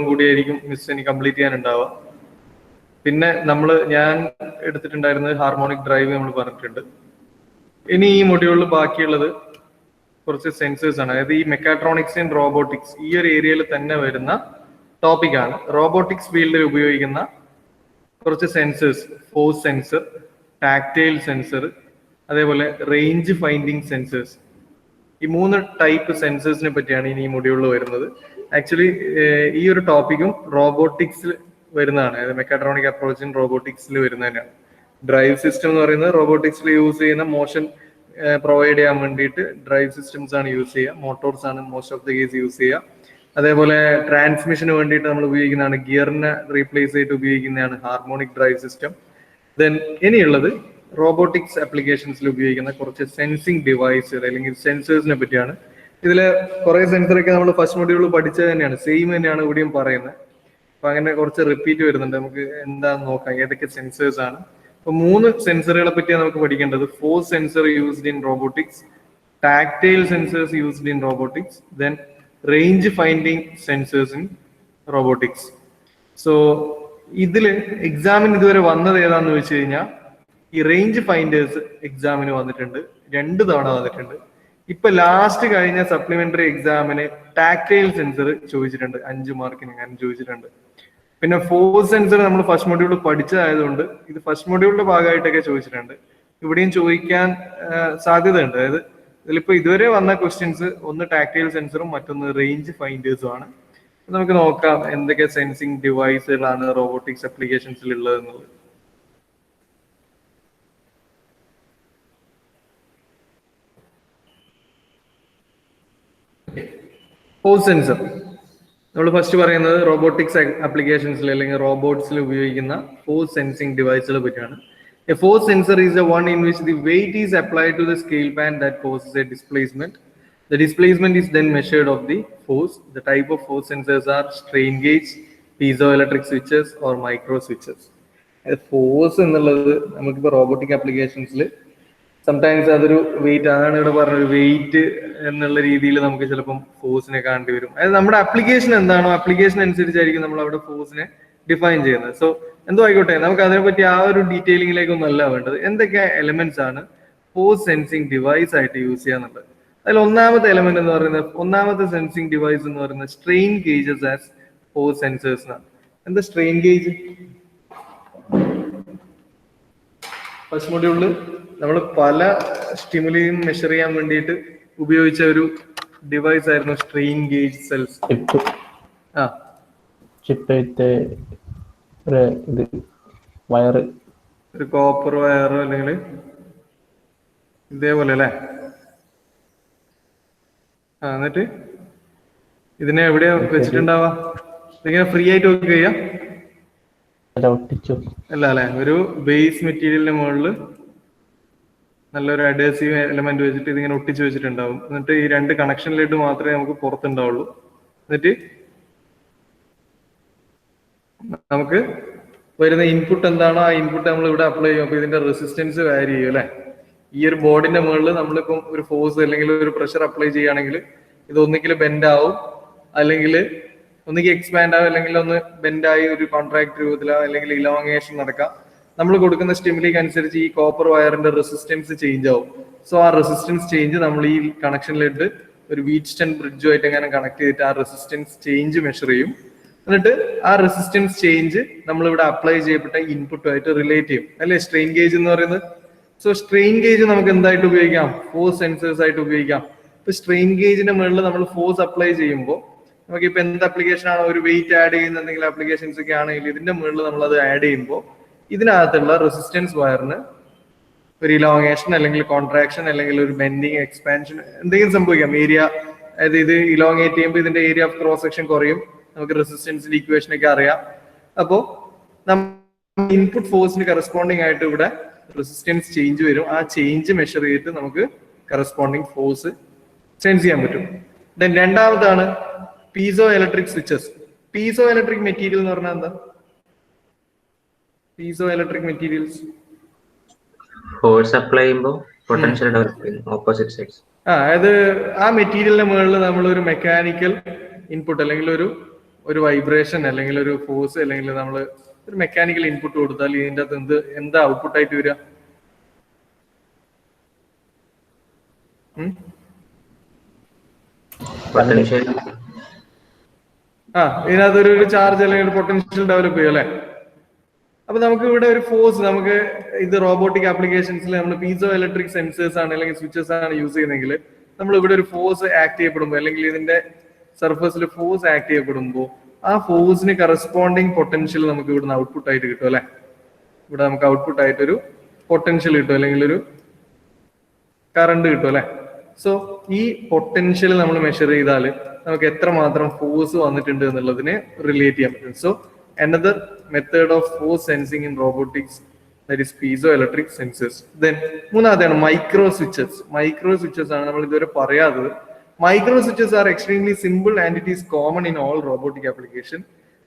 കൂടിയായിരിക്കും മിസ് എനിക്ക് കംപ്ലീറ്റ് ചെയ്യാനുണ്ടാവുക. പിന്നെ ഞാൻ എടുത്തിട്ടുണ്ടായിരുന്നത് ഹാർമോണിക് ഡ്രൈവ് നമ്മൾ പറഞ്ഞിട്ടുണ്ട്. ഇനി ഈ മൊഡ്യൂളിൽ ബാക്കിയുള്ളത് കുറച്ച് സെൻസേഴ്സ് ആണ്. അതായത് ഈ മെക്കാട്രോണിക്സ് ആൻഡ് റോബോട്ടിക്സ് ഈ ഒരു ഏരിയയിൽ തന്നെ വരുന്ന ടോപ്പിക്കാണ്. റോബോട്ടിക്സ് ഫീൽഡിൽ ഉപയോഗിക്കുന്ന കുറച്ച് sensors, force sensor, tactile sensor, അതേപോലെ റേഞ്ച് ഫൈൻഡിങ് സെൻസേഴ്സ്. ഈ 3 ടൈപ്പ് സെൻസേഴ്സിനെ പറ്റിയാണ് ഇനി ഈ മൊഡ്യൂളിൽ വരുന്നത്. ആക്ച്വലി ഈ ഒരു ടോപ്പിക്കും റോബോട്ടിക്സിൽ വരുന്നതാണ്. അതായത് മെക്കാട്രോണിക് അപ്രോച്ച് ഇൻ റോബോട്ടിക്സിൽ വരുന്നതന്നെയാണ്. ഡ്രൈവ് സിസ്റ്റം എന്ന് പറയുന്നത് റോബോട്ടിക്സിൽ യൂസ് ചെയ്യുന്ന മോഷൻ പ്രൊവൈഡ് ചെയ്യാൻ വേണ്ടിയിട്ട് ഡ്രൈവ് സിസ്റ്റംസ് ആണ് യൂസ് ചെയ്യുക. മോട്ടോർസ് ആണ് most of the case use ചെയ്യുക. അതേപോലെ ട്രാൻസ്മിഷന് വേണ്ടിയിട്ട് നമ്മൾ ഉപയോഗിക്കുന്നതാണ്, ഗിയറിനെ റീപ്ലേസ് ചെയ്തിട്ട് ഉപയോഗിക്കുന്നതാണ് ഹാർമോണിക് ഡ്രൈവ് സിസ്റ്റം. ദെൻ ഇനിയുള്ളത് റോബോട്ടിക്സ് ആപ്ലിക്കേഷൻസിൽ ഉപയോഗിക്കുന്ന കുറച്ച് സെൻസിങ് ഡിവൈസ് അല്ലെങ്കിൽ സെൻസേഴ്സിനെ പറ്റിയാണ്. ഇതിലെ കുറെ സെൻസറൊക്കെ നമ്മൾ ഫസ്റ്റ് മൊഡ്യൂളിൽ പഠിച്ചത് തന്നെയാണ്, സെയിം തന്നെയാണ് ഇവിടെയും പറയുന്നത്. അപ്പൊ അങ്ങനെ കുറച്ച് റിപ്പീറ്റ് വരുന്നുണ്ട്. നമുക്ക് എന്താണെന്ന് നോക്കാം ഏതൊക്കെ സെൻസേഴ്സ് ആണ്. അപ്പൊ 3 സെൻസറുകളെ പറ്റിയാണ് നമുക്ക് പഠിക്കേണ്ടത്. Force sensor used in robotics, tactile sensors used in robotics, then range finding sensors in robotics. So ഇതില് എക്സാമിന് ഇതുവരെ വന്നത് ഏതാന്ന് വെച്ച് കഴിഞ്ഞാൽ ഈ റേഞ്ച് ഫൈൻഡേഴ്സ് എക്സാമിന് വന്നിട്ടുണ്ട്, 2 തവണ വന്നിട്ടുണ്ട്. ഇപ്പൊ ലാസ്റ്റ് കഴിഞ്ഞ സപ്ലിമെന്ററി എക്സാമിന് ടാക്ടൈൽ സെൻസർ ചോദിച്ചിട്ടുണ്ട്, 5 മാർക്കിന് ഞാൻ ചോദിച്ചിട്ടുണ്ട്. പിന്നെ ഫോഴ്സ് സെൻസർ നമ്മൾ ഫസ്റ്റ് മൊഡ്യൂളിൽ പഠിച്ചതായതുകൊണ്ട് ഇത് ഫസ്റ്റ് മൊഡ്യൂളിന്റെ ഭാഗമായിട്ടൊക്കെ ചോദിച്ചിട്ടുണ്ട്. ഇവിടെയും ചോദിക്കാൻ സാധ്യതയുണ്ട്. അതായത് ഇതിലിപ്പോ ഇതുവരെ വന്ന ക്വസ്റ്റ്യൻസ് ഒന്ന് ടാക്ടൈൽ സെൻസറും മറ്റൊന്ന് റേഞ്ച് ഫൈൻഡേഴ്സും ആണ്. നമുക്ക് നോക്കാം എന്തൊക്കെ സെൻസിങ് ഡിവൈസുകളാണ് റോബോട്ടിക്സ് ആപ്ലിക്കേഷൻസിൽ ഉള്ളത് എന്നുള്ളത്. ഫോഴ്സ് സെൻസർ നമ്മൾ ഫസ്റ്റ് പറയുന്നത് റോബോട്ടിക്സ് ആപ്ലിക്കേഷൻസിൽ അല്ലെങ്കിൽ റോബോട്ട്സിൽ ഉപയോഗിക്കുന്ന ഫോഴ്സ് സെൻസിങ് ഡിവൈസുകളെ പറ്റിയാണ്. A force sensor is the one in which the weight is applied to the scale pan that causes a displacement. The displacement is then measured of the force. The type of force sensors are strain gauge, piezoelectric switches or micro switches. Force എന്നുള്ളത് നമുക്കിപ്പോൾ robotic ആപ്ലിക്കേഷൻസിൽ sometimes അതൊരു wait, അതാണ് ഇവിടെ പറഞ്ഞൊരു wait എന്നുള്ള രീതിയിൽ നമുക്ക് ചിലപ്പം ഫോഴ്സിനെ കാണേണ്ടി വരും. അതായത് നമ്മുടെ ആപ്ലിക്കേഷൻ എന്താണോ ആപ്ലിക്കേഷൻ അനുസരിച്ചായിരിക്കും നമ്മൾ അവിടെ ഫോഴ്സിനെ ഡിഫൈൻ ചെയ്യുന്നത്. സോ എന്തോ ആയിക്കോട്ടെ, നമുക്ക് അതിനെപ്പറ്റി ആ ഒരു ഡീറ്റെയിലിംഗിലേക്കൊന്നും അല്ല വേണ്ടത്. എന്തൊക്കെ എലമെന്റ്സ് ആണ് ഫോഴ്സ് സെൻസിങ് ഡിവൈസ് ആയിട്ട് യൂസ് ചെയ്യാന്നുള്ളത്. അതിൽ ഒന്നാമത്തെ എലമെന്റ് എന്ന് പറയുന്നത്, ഒന്നാമത്തെ സെൻസിങ് ഡിവൈസ് എന്ന് പറയുന്നത് strain gauges as force sensors ആണ്. എന്താ സ്ട്രെയിൻ ഗേജ്? ഫസ്റ്റ് മൊഡ്യൂളിൽ നമ്മൾ പല സ്റ്റിമുലിയും മെഷർ ചെയ്യാൻ വേണ്ടിയിട്ട് ഉപയോഗിച്ച ഒരു ഡിവൈസ് ആയിരുന്നു സ്ട്രെയിൻ ഗേജ് സെൽസ്. ഒരു കോപ്പർ വയറോ അല്ലെങ്കിൽ ഇതേപോലെ അല്ലേ. എന്നിട്ട് ഇതിനെ എവിടെയാ വെച്ചിട്ടുണ്ടാവാ? ഇതിങ്ങനെ ഫ്രീ ആയിട്ട് വർക്ക് ചെയ്യാം അല്ല അല്ലെ? ഒരു ബേസ് മെറ്റീരിയലിന്റെ മുകളിൽ നല്ലൊരു അഡേസീവ് എലമെന്റ് വെച്ചിട്ട് ഇതിങ്ങനെ ഒട്ടിച്ച് വെച്ചിട്ടുണ്ടാവും. എന്നിട്ട് ഈ 2 കണക്ഷനിലിട്ട് മാത്രമേ നമുക്ക് പുറത്തുണ്ടാവുള്ളൂ. എന്നിട്ട് നമുക്ക് വരുന്ന ഇൻപുട്ട് എന്താണോ ആ ഇൻപുട്ട് നമ്മൾ ഇവിടെ അപ്ലൈ ചെയ്യും. അപ്പൊ ഇതിന്റെ റെസിസ്റ്റൻസ് വാരി ചെയ്യും അല്ലെ. ഈ ഒരു ബോർഡിന്റെ മുകളിൽ നമ്മളിപ്പം ഒരു ഫോഴ്സ് അല്ലെങ്കിൽ ഒരു പ്രഷർ അപ്ലൈ ചെയ്യുകയാണെങ്കിൽ ഇത് ഒന്നുകിൽ ബെൻഡ് ആവും, അല്ലെങ്കിൽ ഒന്നുകിൽ എക്സ്പാൻഡ് ആവും, അല്ലെങ്കിൽ ഒന്ന് ബെൻഡായി ഒരു കോൺട്രാക്ട് രൂപത്തിലോ അല്ലെങ്കിൽ ഇലോങ്ങേഷൻ നടക്കാം. നമ്മൾ കൊടുക്കുന്ന സ്റ്റിമുലിക്ക് അനുസരിച്ച് ഈ കോപ്പർ വയറിന്റെ റെസിസ്റ്റൻസ് ചേഞ്ച് ആവും. സോ ആ റെസിസ്റ്റൻസ് ചേഞ്ച് നമ്മൾ ഈ കണക്ഷനിലിട്ട് ഒരു വീറ്റ്സ്റ്റൺ ബ്രിഡ്ജുമായിട്ട് എങ്ങനെ കണക്ട് ചെയ്തിട്ട് ആ റെസിസ്റ്റൻസ് ചേഞ്ച് മെഷർ ചെയ്യും. എന്നിട്ട് ആ റെസിസ്റ്റൻസ് ചേഞ്ച് നമ്മൾ ഇവിടെ അപ്ലൈ ചെയ്യപ്പെട്ട ഇൻപുട്ടുമായിട്ട് റിലേറ്റ് ചെയ്യും അല്ലെ സ്ട്രെയിൻ ഗേജ് എന്ന് പറയുന്നത്. സോ സ്ട്രെയിൻ ഗേജ് നമുക്ക് എന്തായിട്ട് ഉപയോഗിക്കാം? ഫോഴ്സ് സെൻസേഴ്സ് ആയിട്ട് ഉപയോഗിക്കാം. ഇപ്പൊ സ്ട്രെയിൻ ഗേജിന്റെ മുകളിൽ നമ്മൾ ഫോഴ്സ് അപ്ലൈ ചെയ്യുമ്പോൾ നമുക്കിപ്പോ എന്ത് ആപ്ലിക്കേഷൻ ആണോ ഒരു വെയിറ്റ് ആഡ് ചെയ്യുന്ന എന്തെങ്കിലും ആപ്ലിക്കേഷൻസ് ഒക്കെ ആണെങ്കിൽ ഇതിന്റെ മുകളിൽ നമ്മൾ അത് ആഡ് ചെയ്യുമ്പോൾ ഇതിനകത്തുള്ള റെസിസ്റ്റൻസ് വയറിന് ഒരു ഇലോങ്ങേഷൻ അല്ലെങ്കിൽ കോൺട്രാക്ഷൻ അല്ലെങ്കിൽ ഒരു ബെൻഡിങ്, എക്സ്പാൻഷൻ എന്തെങ്കിലും സംഭവിക്കാം. ഏരിയ, അതായത് ഇത് ഇലോങ്ങേറ്റ് ചെയ്യുമ്പോൾ ഇതിന്റെ ഏരിയ ഓഫ് ക്രോസ് സെക്ഷൻ കുറയും. നമുക്ക് റെസിസ്റ്റൻസിന്റെ ഇക്വേഷൻ ഒക്കെ അറിയാം. അപ്പോ ഇൻപുട്ട് ഫോഴ്സിന് കറസ്പോണ്ടിങ് ആയിട്ട് ഇവിടെ റെസിസ്റ്റൻസ് ചേഞ്ച് വരും. ആ ചേഞ്ച് മെഷർ ചെയ്തിട്ട് നമുക്ക് കറസ്പോണ്ടിങ് ഫോഴ്സ് സെൻസ് ചെയ്യാൻ പറ്റും. ദെൻ രണ്ടാമതാണ് piezo electric switches. Piezo electric material എന്ന് പറഞ്ഞാൽ എന്താ? Piezo electric materials force apply ചെയ്യുമ്പോൾ പൊട്ടൻഷ്യൽ ഡെവലപ്പ് ചെയ്യുന്നു ഓപ്പോസിറ്റ് സൈഡ്സ്. അതായത് ആ മെറ്റീരിയലിന്റെ മുകളിൽ നമ്മൾ ഒരു മെക്കാനിക്കൽ ഇൻപുട്ട് അല്ലെങ്കിൽ ഒരു ഒരു വൈബ്രേഷൻ അല്ലെങ്കിൽ ഒരു ഫോഴ്സ് അല്ലെങ്കിൽ നമ്മൾ ഒരു മെക്കാനിക്കൽ ഇൻപുട്ട് കൊടുത്താൽ ഇതിൻ്റെ അകത്ത് എന്താ ഔട്ട്പുട്ട് ആയിട്ട് വരിക? ഇതിനകത്തൊരു ചാർജ് അല്ലെങ്കിൽ ഒരു പൊട്ടൻഷ്യൽ ഡെവലപ്പ് ചെയ്യും അല്ലെ? അപ്പൊ നമുക്ക് ഇവിടെ ഒരു ഫോഴ്സ്, നമുക്ക് ഇത് റോബോട്ടിക് ആപ്ലിക്കേഷൻസിൽ നമ്മൾ പീസോ ഇലക്ട്രിക് സെൻസേഴ്സ് ആണ് അല്ലെങ്കിൽ സ്വിച്ചസ് ആണ് യൂസ് ചെയ്യുന്നതെങ്കിൽ നമ്മൾ ഇവിടെ ഒരു ഫോഴ്സ് ആക്ട് ചെയ്യപ്പെടുമ്പോൾ അല്ലെങ്കിൽ ഇതിന്റെ സർഫസിൽ ഫോഴ്സ് ആക്ട് ചെയ്യപ്പെടുമ്പോൾ ആ ഫോഴ്സിന് കറസ്പോണ്ടിങ് പൊട്ടൻഷ്യൽ നമുക്ക് ഇവിടുന്ന് ഔട്ട്പുട്ട് ആയിട്ട് കിട്ടും അല്ലെ? ഇവിടെ നമുക്ക് ഔട്ട്പുട്ട് ആയിട്ടൊരു പൊട്ടൻഷ്യൽ കിട്ടും അല്ലെങ്കിൽ ഒരു കറണ്ട് കിട്ടും അല്ലെ? സോ ഈ പൊട്ടൻഷ്യൽ നമ്മൾ മെഷർ ചെയ്താൽ നമുക്ക് എത്രമാത്രം ഫോഴ്സ് വന്നിട്ടുണ്ട് എന്നുള്ളതിനെ റിലേറ്റ് ചെയ്യാൻ പറ്റും. So another method of force sensing in robotics, that is piezoelectric sensors. Then മൂന്നാമതാണ് മൈക്രോ സ്വിച്ചസ്. മൈക്രോ സ്വിച്ചസ് ആണ് നമ്മൾ ഇതുവരെ പറയാത്തത്. Micro switches are extremely simple and it is common in all robotic application.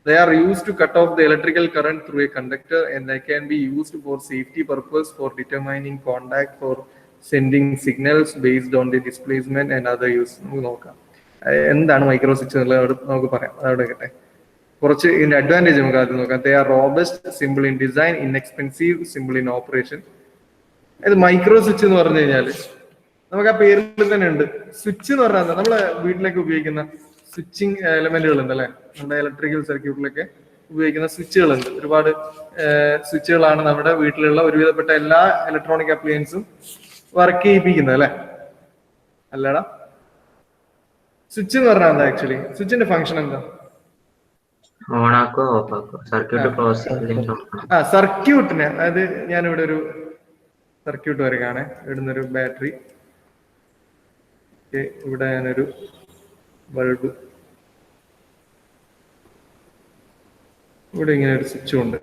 They are used to cut off the electrical current through a conductor and they can be used for safety purpose, for determining contact, for sending signals based on the displacement and other use. നമുക്ക് നോക്കാം എന്താണ് micro switch എന്നുള്ളത് നമുക്ക് പറയാം. അതവിടെ കേട്ടെ. കുറച്ച് ഇതിന്റെ അഡ്വാൻറ്റേജ് നമുക്ക് ആദ്യം നോക്കാം. They are robust, simple in design, inexpensive, simple in operation. ഇത് മൈക്രോ സ്വിച്ച് എന്ന് പറഞ്ഞു കഴിഞ്ഞാൽ നമുക്ക് ആ പേരിൽ തന്നെ ഉണ്ട്. സ്വിച്ച് എന്ന് പറഞ്ഞാൽ നമ്മളെ വീട്ടിലേക്ക് ഉപയോഗിക്കുന്ന സ്വിച്ചിങ് എലമെന്റുകൾ ഉണ്ട് അല്ലെ? നമ്മുടെ ഇലക്ട്രിക്കൽ സർക്യൂട്ടിലൊക്കെ ഉപയോഗിക്കുന്ന സ്വിച്ചുകളുണ്ട്. ഒരുപാട് സ്വിച്ചുകളാണ് നമ്മുടെ വീട്ടിലുള്ള ഒരുവിധപ്പെട്ട എല്ലാ ഇലക്ട്രോണിക് അപ്ലയൻസും വർക്ക് ചെയ്യിപ്പിക്കുന്നത് അല്ലെ? അല്ലടാ, സ്വിച്ച് എന്ന് പറഞ്ഞാൽ എന്താ ആക്ച്വലി? സ്വിച്ചിന്റെ ഫംഗ്ഷൻ എന്താ? സർക്യൂട്ടിനെ, അതായത് ഞാനിവിടെ ഒരു സർക്യൂട്ട് വരയ്ക്കാണ്. ഇവിടുന്ന് ഒരു ബാറ്ററി, ഇവിടെ ഞാനൊരു ബൾബ്, ഇവിടെ ഇങ്ങനെ ഒരു സ്വിച്ചും ഉണ്ട്.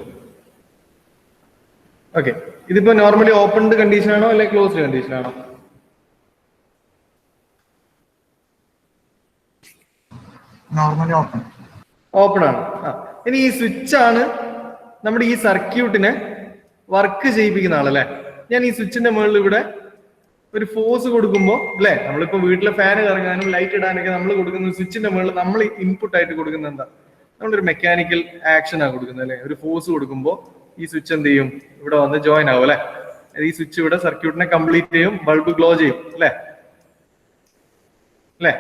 ഓക്കെ, ഇതിപ്പോ നോർമലി ഓപ്പൺഡ് കണ്ടീഷൻ ആണോ അല്ലെങ്കിൽ ക്ലോസ്ഡ് കണ്ടീഷൻ ആണോ? നോർമലി ഓപ്പൺ ആണ്. ഇനി ഈ സ്വിച്ച് ആണ് നമ്മുടെ ഈ സർക്യൂട്ടിനെ വർക്ക് ചെയ്യിപ്പിക്കുന്ന ആളല്ലേ? ഞാൻ ഈ സ്വിച്ചിന്റെ മുകളിൽ ഇവിടെ ഒരു ഫോഴ്സ് കൊടുക്കുമ്പോൾ അല്ലെ, നമ്മളിപ്പോ വീട്ടിലെ ഫാന് കറങ്ങാനും ലൈറ്റ് ഇടാനൊക്കെ നമ്മൾ കൊടുക്കുന്ന സ്വിച്ചിന്റെ മുകളിൽ നമ്മൾ ഇൻപുട്ട് ആയിട്ട് കൊടുക്കുന്ന എന്താ? നമ്മളൊരു മെക്കാനിക്കൽ ആക്ഷൻ ആണ് കൊടുക്കുന്നത് അല്ലെ? ഒരു ഫോഴ്സ് കൊടുക്കുമ്പോൾ ഈ സ്വിച്ച് എന്ത് ചെയ്യും? ഇവിടെ വന്ന് ജോയിൻ ആവും അല്ലെ? ഈ സ്വിച്ച് ഇവിടെ സർക്യൂട്ടിനെ കംപ്ലീറ്റ് ചെയ്യും, ബൾബ് ഗ്ലോ ചെയ്യും അല്ലെ? അല്ലെ?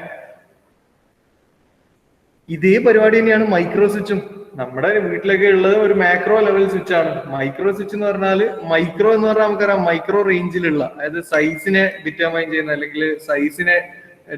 ഇതേ പരിപാടി തന്നെയാണ് മൈക്രോ സ്വിച്ചും. നമ്മുടെ വീട്ടിലൊക്കെ ഉള്ളത് ഒരു മാക്രോ ലെവൽ സ്വിച്ച് ആണ്. മൈക്രോ സ്വിച്ച് എന്ന് പറഞ്ഞാല്, മൈക്രോ എന്ന് പറഞ്ഞാൽ നമുക്കറിയാം മൈക്രോ റേഞ്ചിലുള്ള, അതായത് സൈസിനെ ഡിറ്റർമൈൻ ചെയ്യുന്ന അല്ലെങ്കിൽ സൈസിനെ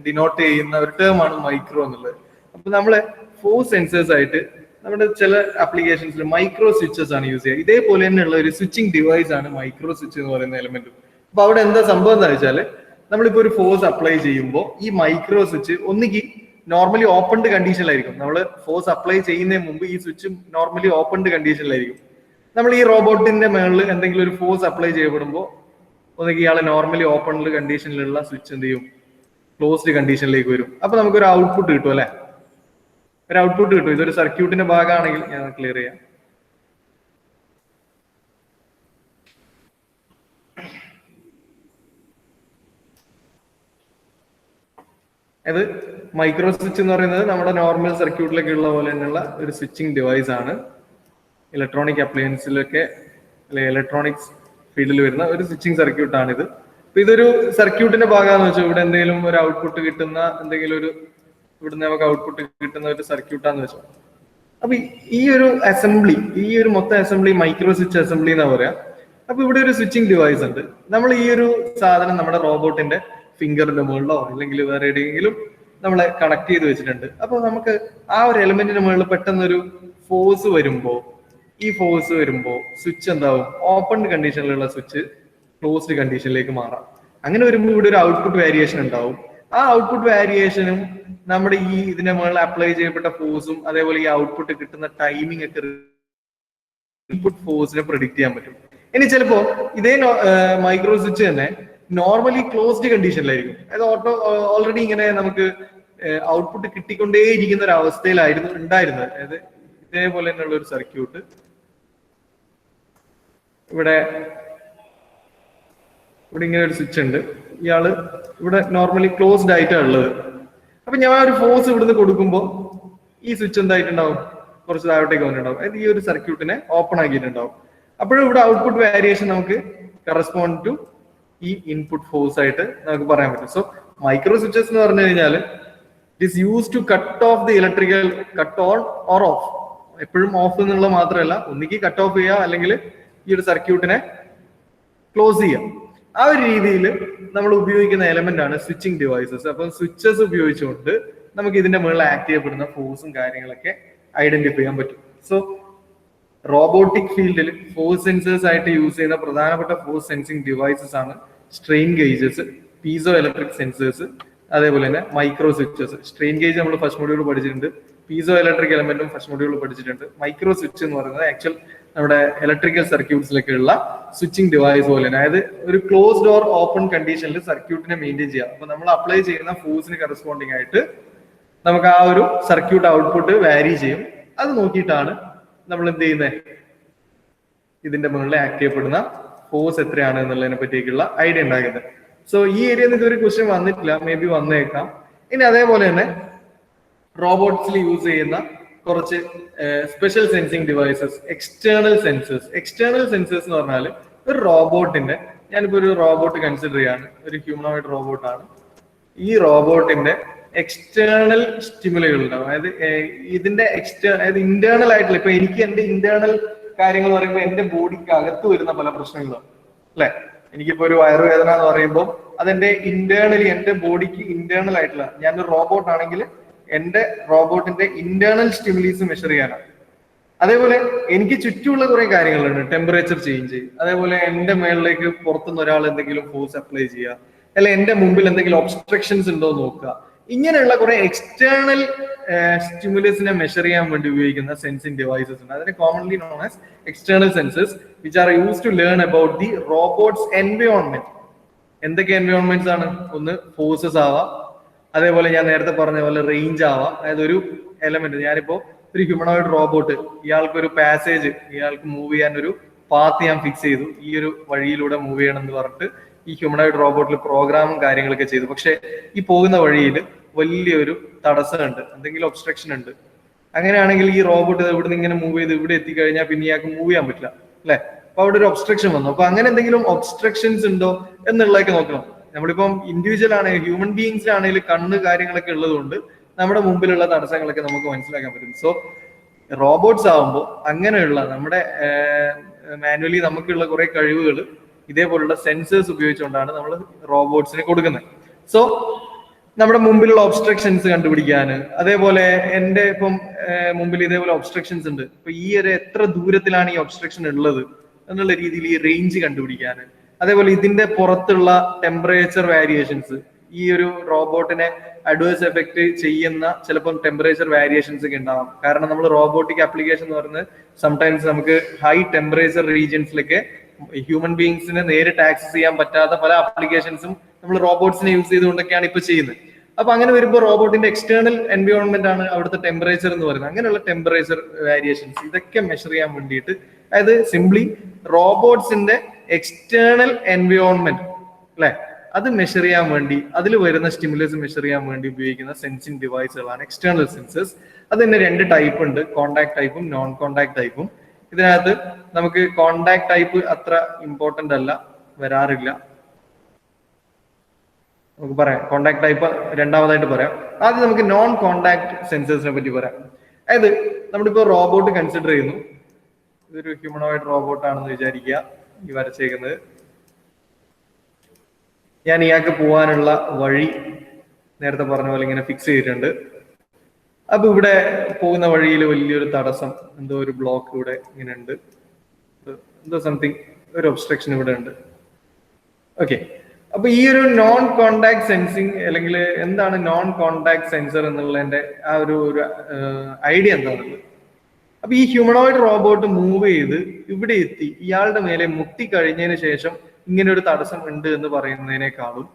ഡിനോട്ട് ചെയ്യുന്ന ഒരു ടേം ആണ് മൈക്രോ എന്നുള്ളത്. അപ്പൊ നമ്മള് ഫോഴ്സ് സെൻസേഴ്സ് ആയിട്ട് നമ്മുടെ ചില ആപ്ലിക്കേഷൻസിൽ മൈക്രോ സ്വിച്ചസ് ആണ് യൂസ് ചെയ്യുക. ഇതേപോലെ തന്നെയുള്ള ഒരു സ്വിച്ചിങ് ഡിവൈസ് ആണ് മൈക്രോ സ്വിച്ച് എന്ന് പറയുന്ന എലമെന്റ്. അപ്പൊ അവിടെ എന്താ സംഭവം എന്താ വെച്ചാല്, നമ്മളിപ്പോ ഒരു ഫോഴ്സ് അപ്ലൈ ചെയ്യുമ്പോൾ ഈ മൈക്രോ സ്വിച്ച് ഒന്നുകിൽ നോർമലി ഓപ്പൺഡ് കണ്ടീഷനിലായിരിക്കും. നമ്മൾ ഫോഴ്സ് അപ്ലൈ ചെയ്യുന്നതിന് മുമ്പ് ഈ സ്വിച്ച് നോർമലി ഓപ്പൺഡ് കണ്ടീഷനിലായിരിക്കും. നമ്മൾ ഈ റോബോട്ടിന്റെ മേളിൽ എന്തെങ്കിലും ഒരു ഫോഴ്സ് അപ്ലൈ ചെയ്യപ്പെടുമ്പോൾ ഒന്നുകിൽ ഇയാളെ നോർമലി ഓപ്പൺഡ് കണ്ടീഷനിലുള്ള സ്വിച്ച് എന്ത് ചെയ്യും? ക്ലോസ്ഡ് കണ്ടീഷനിലേക്ക് വരും. അപ്പൊ നമുക്കൊരു ഔട്ട്പുട്ട് കിട്ടും അല്ലെ? ഒരു ഔട്ട്പുട്ട് കിട്ടും. ഇതൊരു സർക്യൂട്ടിന്റെ ഭാഗമാണെങ്കിൽ ഞാൻ ക്ലിയർ ചെയ്യാം. അത് മൈക്രോ സ്വിച്ച് എന്ന് പറയുന്നത് നമ്മുടെ നോർമൽ സർക്യൂട്ടിലൊക്കെ ഉള്ള പോലെ തന്നെയുള്ള ഒരു സ്വിച്ചിങ് ഡിവൈസ് ആണ്. ഇലക്ട്രോണിക് അപ്ലയൻസിലൊക്കെ അല്ലെങ്കിൽ ഇലക്ട്രോണിക്സ് ഫീൽഡിൽ വരുന്ന ഒരു സ്വിച്ചിങ് സർക്യൂട്ടാണിത്. അപ്പൊ ഇതൊരു സർക്യൂട്ടിന്റെ ഭാഗമാണെന്ന് വെച്ചാൽ ഇവിടെ എന്തെങ്കിലും ഒരു ഔട്ട്പുട്ട് കിട്ടുന്ന എന്തെങ്കിലും ഒരു ഇവിടുന്ന് നമുക്ക് ഔട്ട്പുട്ട് കിട്ടുന്ന ഒരു സർക്യൂട്ടാന്ന് വെച്ചാൽ, അപ്പൊ ഈ ഒരു അസംബ്ലി, ഈ ഒരു മൊത്തം അസംബ്ലി മൈക്രോ സ്വിച്ച് അസംബ്ലി എന്നാ പറയാ. അപ്പൊ ഇവിടെ ഒരു സ്വിച്ചിങ് ഡിവൈസ് ഉണ്ട്. നമ്മൾ ഈ ഒരു സാധനം നമ്മുടെ റോബോട്ടിന്റെ ഫിംഗറിന്റെ മുകളിലോ അല്ലെങ്കിൽ വേറെ എവിടെയെങ്കിലും നമ്മളെ കണക്ട് ചെയ്ത് വെച്ചിട്ടുണ്ട്. അപ്പൊ നമുക്ക് ആ ഒരു എലിമെന്റിന്റെ മുകളിൽ പെട്ടെന്നൊരു ഫോഴ്സ് വരുമ്പോ, ഈ ഫോഴ്സ് വരുമ്പോ സ്വിച്ച് എന്താവും? ഓപ്പൺ കണ്ടീഷനിലുള്ള സ്വിച്ച് ക്ലോസ്ഡ് കണ്ടീഷനിലേക്ക് മാറാം. അങ്ങനെ വരുമ്പോൾ ഇവിടെ ഒരു ഔട്ട്പുട്ട് വേരിയേഷൻ ഉണ്ടാവും. ആ ഔട്ട്പുട്ട് വേരിയേഷനും നമ്മുടെ ഈ ഇതിന്റെ മുകളിൽ അപ്ലൈ ചെയ്യപ്പെട്ട ഫോഴ്സും അതേപോലെ ഈ ഔട്ട്പുട്ട് കിട്ടുന്ന ടൈമിംഗ് ഒക്കെ ഇൻപുട്ട് ഫോഴ്സിനെ പ്രെഡിക്ട് ചെയ്യാൻ പറ്റും. ഇനി ചിലപ്പോ ഇതേ മൈക്രോ സ്വിച്ച് തന്നെ നോർമലി ക്ലോസ്ഡ് കണ്ടീഷനിലായിരിക്കും. അതായത് ഓൾറെഡി ഇങ്ങനെ നമുക്ക് ഔട്ട്പുട്ട് കിട്ടിക്കൊണ്ടേയിരിക്കുന്ന ഒരു അവസ്ഥയിലായിരുന്നു ഉണ്ടായിരുന്നത്. അതായത് ഇതേപോലെ തന്നെയുള്ള ഒരു സർക്യൂട്ട് ഇവിടെ ഇങ്ങനെ ഒരു സ്വിച്ച് ഉണ്ട്. ഇയാള് ഇവിടെ നോർമലി ക്ലോസ്ഡ് ആയിട്ടാണ് ഉള്ളത്. അപ്പൊ ഞാൻ ഒരു ഫോഴ്സ് ഇവിടുന്ന് കൊടുക്കുമ്പോൾ ഈ സ്വിച്ച് എന്തായിട്ടുണ്ടാവും, കുറച്ച് താഴോട്ടേക്ക് വന്നിട്ടുണ്ടാവും. അതായത് ഈ ഒരു സർക്യൂട്ടിനെ ഓപ്പൺ ആക്കിയിട്ടുണ്ടാവും. അപ്പോഴും ഇവിടെ ഔട്ട്പുട്ട് വേരിയേഷൻ നമുക്ക് കറസ്പോണ്ട് ടു ഈ ഇൻപുട്ട് ഫോഴ്സ് ആയിട്ട് നമുക്ക് പറയാൻ പറ്റും. സോ മൈക്രോ സ്വിച്ചസ് എന്ന് പറഞ്ഞു കഴിഞ്ഞാൽ it is use to cut off the electrical, cut on or off. എപ്പോഴും ഓഫ് എന്നുള്ളത് മാത്രമല്ല, ഒന്നിക്ക് കട്ട് ഓഫ് ചെയ്യുക അല്ലെങ്കിൽ ഈ ഒരു സർക്യൂട്ടിനെ ക്ലോസ് ചെയ്യാം. ആ ഒരു രീതിയിൽ നമ്മൾ ഉപയോഗിക്കുന്ന എലമെന്റ് ആണ് സ്വിച്ചിങ് ഡിവൈസസ്. അപ്പം സ്വിച്ചസ് ഉപയോഗിച്ചുകൊണ്ട് നമുക്ക് ഇതിന്റെ മുകളിൽ ആക്ട് ചെയ്യപ്പെടുന്ന ഫോഴ്സും കാര്യങ്ങളൊക്കെ ഐഡന്റിഫൈ ചെയ്യാൻ പറ്റും. സോ റോബോട്ടിക് ഫീൽഡിൽ ഫോഴ്സ് സെൻസേഴ്സ് ആയിട്ട് യൂസ് ചെയ്യുന്ന പ്രധാനപ്പെട്ട ഫോഴ്സ് സെൻസിങ് ഡിവൈസസ് ആണ് strain gauges, piezo electric sensors, അതേപോലെ തന്നെ മൈക്രോ സ്വിച്ചസ്. സ്ട്രെയിൻ ഗേജ് നമ്മൾ ഫസ്റ്റ് മൊഡ്യൂൾ പഠിച്ചിട്ടുണ്ട്, പീസോ ഇലക്ട്രിക് എലമെന്റും ഫസ്റ്റ് മൊഡ്യൂൾ പഠിച്ചിട്ടുണ്ട്. മൈക്രോ സ്വിച്ച് എന്ന് പറയുന്നത് ആക്ച്വൽ നമ്മുടെ ഇലക്ട്രിക്കൽ സർക്യൂട്ട്സിലേക്കുള്ള സ്വിച്ചിങ് ഡിവൈസ് പോലെ, അതായത് ഒരു ക്ലോസ്ഡ് ഓർ ഓപ്പൺ കണ്ടീഷനിൽ സർക്യൂട്ടിനെ മെയിൻറ്റെയിൻ ചെയ്യാം. അപ്പൊ നമ്മൾ അപ്ലൈ ചെയ്യുന്ന ഫോഴ്സിന് കറസ്പോണ്ടിങ് ആയിട്ട് നമുക്ക് ആ ഒരു സർക്യൂട്ട് ഔട്ട്പുട്ട് വാരി ചെയ്യും. അത് നോക്കിയിട്ടാണ് നമ്മൾ എന്ത് ചെയ്യുന്നത്, ഇതിന്റെ മുകളിൽ ആക്ട് ചെയ്യപ്പെടുന്ന ഫോഴ്സ് എത്രയാണ് എന്നുള്ളതിനെ പറ്റിയൊക്കെയുള്ള ഐഡിയ ഉണ്ടാക്കുന്നത്. സോ ഈ ഏരിയയിൽ നിന്ന് ഇതൊരു ക്വസ്റ്റ്യൻ വന്നിട്ടില്ല, മേ ബി വന്നേക്കാം. ഇനി അതേപോലെ തന്നെ റോബോട്ട്സിൽ യൂസ് ചെയ്യുന്ന കുറച്ച് special sensing devices, external sensors. External sensors എന്ന് പറഞ്ഞാൽ ഒരു റോബോട്ടിന്റെ, ഞാനിപ്പോ ഒരു റോബോട്ട് കൺസിഡർ ചെയ്യാണ്, ഒരു ഹ്യൂമനോയിഡ് റോബോട്ടാണ്. ഈ റോബോട്ടിന്റെ എക്സ്റ്റേണൽ സ്റ്റിമുലുകൾ ഉണ്ടാവും. അതായത് ഇതിന്റെ അതായത് ഇന്റേണൽ ആയിട്ടുള്ള, ഇപ്പൊ എനിക്ക് എന്റെ ഇന്റേണൽ കാര്യങ്ങൾ പറയുമ്പോൾ എന്റെ ബോഡിക്ക് അകത്ത് വരുന്ന പല പ്രശ്നങ്ങളും അല്ലെ. എനിക്കിപ്പോ ഒരു വയറുവേദന എന്ന് പറയുമ്പോൾ അതെന്റെ ഇന്റേണലി, എന്റെ ബോഡിക്ക് ഇന്റേണൽ ആയിട്ടുള്ള, ഞാനൊരു റോബോട്ട് ആണെങ്കിൽ എന്റെ റോബോട്ടിന്റെ ഇന്റേണൽ സ്റ്റിമുലീസ് മെഷർ ചെയ്യാനാണ്. അതേപോലെ എനിക്ക് ചുറ്റുമുള്ള കുറെ കാര്യങ്ങളുണ്ട്, ടെമ്പറേച്ചർ ചേഞ്ച്, അതേപോലെ എന്റെ മേളിലേക്ക് പുറത്തുനിന്ന് ഒരാൾ എന്തെങ്കിലും ഫോഴ്സ് അപ്ലൈ ചെയ്യുക, അല്ലെ എന്റെ മുമ്പിൽ എന്തെങ്കിലും ഒബ്സ്ട്രക്ഷൻസ് ഉണ്ടോ നോക്കുക. ഇങ്ങനെയുള്ള കുറെ എക്സ്റ്റേണൽ സ്റ്റിമുലസിനെ മെഷർ ചെയ്യാൻ വേണ്ടി ഉപയോഗിക്കുന്ന സെൻസിങ് ഡിവൈസസ് ഉണ്ട്. അതിനെ commonly known as external sensors which are use to learn about the robots environment. എന്തൊക്കെ എൻവയോൺമെന്റ്സ് ആണ്? ഒന്ന് ഫോഴ്സസ് ആവാം, അതേപോലെ ഞാൻ നേരത്തെ പറഞ്ഞ പോലെ റേഞ്ച് ആവാം. അതായത് ഒരു എലമെന്റ്, ഞാനിപ്പോ ഒരു ഹ്യൂമനോയിഡ് റോബോട്ട്, ഇയാൾക്കൊരു പാസേജ്, ഇയാൾക്ക് മൂവ് ചെയ്യാൻ ഒരു പാത്ത് ഞാൻ ഫിക്സ് ചെയ്തു, ഈ ഒരു വഴിയിലൂടെ മൂവ് ചെയ്യണം എന്ന് പറഞ്ഞിട്ട് ഈ ഹ്യൂമനോയിഡ് റോബോട്ടിൽ പ്രോഗ്രാമും കാര്യങ്ങളൊക്കെ ചെയ്തു. പക്ഷെ ഈ പോകുന്ന വഴിയിൽ വലിയൊരു തടസ്സമുണ്ട്, എന്തെങ്കിലും ഒബ്സ്ട്രക്ഷൻ ഉണ്ട്. അങ്ങനെയാണെങ്കിൽ ഈ റോബോട്ട് ഇവിടുന്ന് ഇങ്ങനെ മൂവ് ചെയ്ത് ഇവിടെ എത്തിക്കഴിഞ്ഞാൽ പിന്നെ ഇയാൾക്ക് മൂവ് ചെയ്യാൻ പറ്റില്ല അല്ലെ. അപ്പൊ അവിടെ ഒരു ഒബ്സ്ട്രക്ഷൻ വന്നു. അപ്പൊ അങ്ങനെ എന്തെങ്കിലും ഒബ്സ്ട്രക്ഷൻസ് ഉണ്ടോ എന്നുള്ളതൊക്കെ നോക്കണം. നമ്മളിപ്പം ഇൻഡിവിജ്വൽ ആണെങ്കിൽ, ഹ്യൂമൻ ബീങ്സിലാണെങ്കിൽ കണ്ണ് കാര്യങ്ങളൊക്കെ ഉള്ളതുകൊണ്ട് നമ്മുടെ മുമ്പിലുള്ള തടസ്സങ്ങളൊക്കെ നമുക്ക് മനസ്സിലാക്കാൻ പറ്റും. സോ റോബോട്ട്സ് ആവുമ്പോൾ അങ്ങനെയുള്ള നമ്മുടെ മാനുവലി നമുക്കുള്ള കുറെ കഴിവുകൾ ഇതേപോലുള്ള സെൻസേഴ്സ് ഉപയോഗിച്ചുകൊണ്ടാണ് നമ്മൾ റോബോട്ട്സിന് കൊടുക്കുന്നത്. സോ നമ്മുടെ മുമ്പിലുള്ള ഒബ്സ്ട്രക്ഷൻസ് കണ്ടുപിടിക്കാൻ, അതേപോലെ എന്റെ ഇപ്പം മുമ്പിൽ ഇതേപോലെ ഒബ്സ്ട്രക്ഷൻസ് ഉണ്ട്, ഇപ്പൊ ഈ ഒരു എത്ര ദൂരത്തിലാണ് ഈ ഒബ്സ്ട്രക്ഷൻ ഉള്ളത് എന്നുള്ള രീതിയിൽ ഈ റേഞ്ച് കണ്ടുപിടിക്കാൻ, അതേപോലെ ഇതിന്റെ പുറത്തുള്ള ടെമ്പറേച്ചർ വേരിയേഷൻസ്, ഈ ഒരു റോബോട്ടിനെ അഡ്വേഴ്സ് എഫക്ട് ചെയ്യുന്ന ചിലപ്പോൾ ടെമ്പറേച്ചർ വേരിയേഷൻസ് ഒക്കെ ഉണ്ടാവും. കാരണം നമ്മൾ റോബോട്ടിക് ആപ്ലിക്കേഷൻ എന്ന് പറയുന്നത് സംടൈംസ് നമുക്ക് ഹൈ ടെമ്പറേച്ചർ റീജിയൻസിലൊക്കെ ഹ്യൂമൻ ബീങ്സിനെ നേരിട്ട് ആക്സസ് ചെയ്യാൻ പറ്റാത്ത പല ആപ്ലിക്കേഷൻസും നമ്മൾ റോബോട്ട്സിനെ യൂസ് ചെയ്തുകൊണ്ടൊക്കെയാണ് ഇപ്പൊ ചെയ്യുന്നത്. അപ്പൊ അങ്ങനെ വരുമ്പോൾ റോബോട്ടിന്റെ എക്സ്റ്റേണൽ എൻവയോൺമെന്റ് ആണ് അവിടുത്തെ ടെമ്പറേച്ചർ എന്ന് പറയുന്നത്. അങ്ങനെയുള്ള ടെമ്പറേച്ചർ വേരിയേഷൻസ് ഇതൊക്കെ മെഷർ ചെയ്യാൻ വേണ്ടിയിട്ട്, അതായത് സിംപ്ലി റോബോട്ട്സിന്റെ എക്സ്റ്റേണൽ എൻവയോൺമെന്റ് അല്ലെ, അത് മെഷർ ചെയ്യാൻ വേണ്ടി, അതിൽ വരുന്ന സ്റ്റിമുലസ് മെഷർ ചെയ്യാൻ വേണ്ടി ഉപയോഗിക്കുന്ന സെൻസിങ് ഡിവൈസുകളാണ് എക്സ്റ്റേണൽ സെൻസേഴ്സ്. അത് തന്നെ രണ്ട് ടൈപ്പ് ഉണ്ട്, കോണ്ടാക്ട് ടൈപ്പും നോൺ കോണ്ടാക്ട് ടൈപ്പും. ഇതിനകത്ത് നമുക്ക് കോണ്ടാക്ട് ടൈപ്പ് അത്ര ഇമ്പോർട്ടന്റ് അല്ല, വരാറില്ല. നമുക്ക് പറയാം കോണ്ടാക്ട് ടൈപ്പ് രണ്ടാമതായിട്ട് പറയാം. ആദ്യം നമുക്ക് നോൺ കോണ്ടാക്ട് സെൻസേഴ്സിനെ പറ്റി പറയാം. അതായത് നമ്മളിപ്പോ റോബോട്ട് കൺസിഡർ ചെയ്യുന്നു, ഇതൊരു ഹ്യൂമനോയിഡ് റോബോട്ടാണെന്ന് വിചാരിക്കുക, ഈ വരച്ചേക്കുന്നത്. ഞാൻ ഇയാൾക്ക് പോകാനുള്ള വഴി നേരത്തെ പറഞ്ഞ പോലെ ഇങ്ങനെ ഫിക്സ് ചെയ്തിട്ടുണ്ട്. അപ്പൊ ഇവിടെ പോകുന്ന വഴിയിൽ വലിയൊരു തടസ്സം, എന്തോ ഒരു ബ്ലോക്ക് ഇവിടെ ഇങ്ങനെ ഉണ്ട്, എന്തോ സംതിങ് ഒരു ഒബ്സ്ട്രക്ഷൻ ഇവിടെ ഉണ്ട്. ഓക്കെ, അപ്പൊ ഈ ഒരു നോൺ കോണ്ടാക്ട് സെൻസിങ് അല്ലെങ്കിൽ എന്താണ് നോൺ കോണ്ടാക്ട് സെൻസർ എന്നുള്ളതിന്റെ ആ ഒരു ഐഡിയ എന്താണുള്ളത്. അപ്പൊ ഈ ഹ്യൂമനോയിഡ് റോബോട്ട് മൂവ് ചെയ്ത് ഇവിടെ എത്തി ഇയാളുടെ മേലെ മുട്ടി കഴിഞ്ഞതിന് ശേഷം ഇങ്ങനെ ഒരു തടസ്സം ഉണ്ട് എന്ന് പറയുന്നതിനേക്കാളും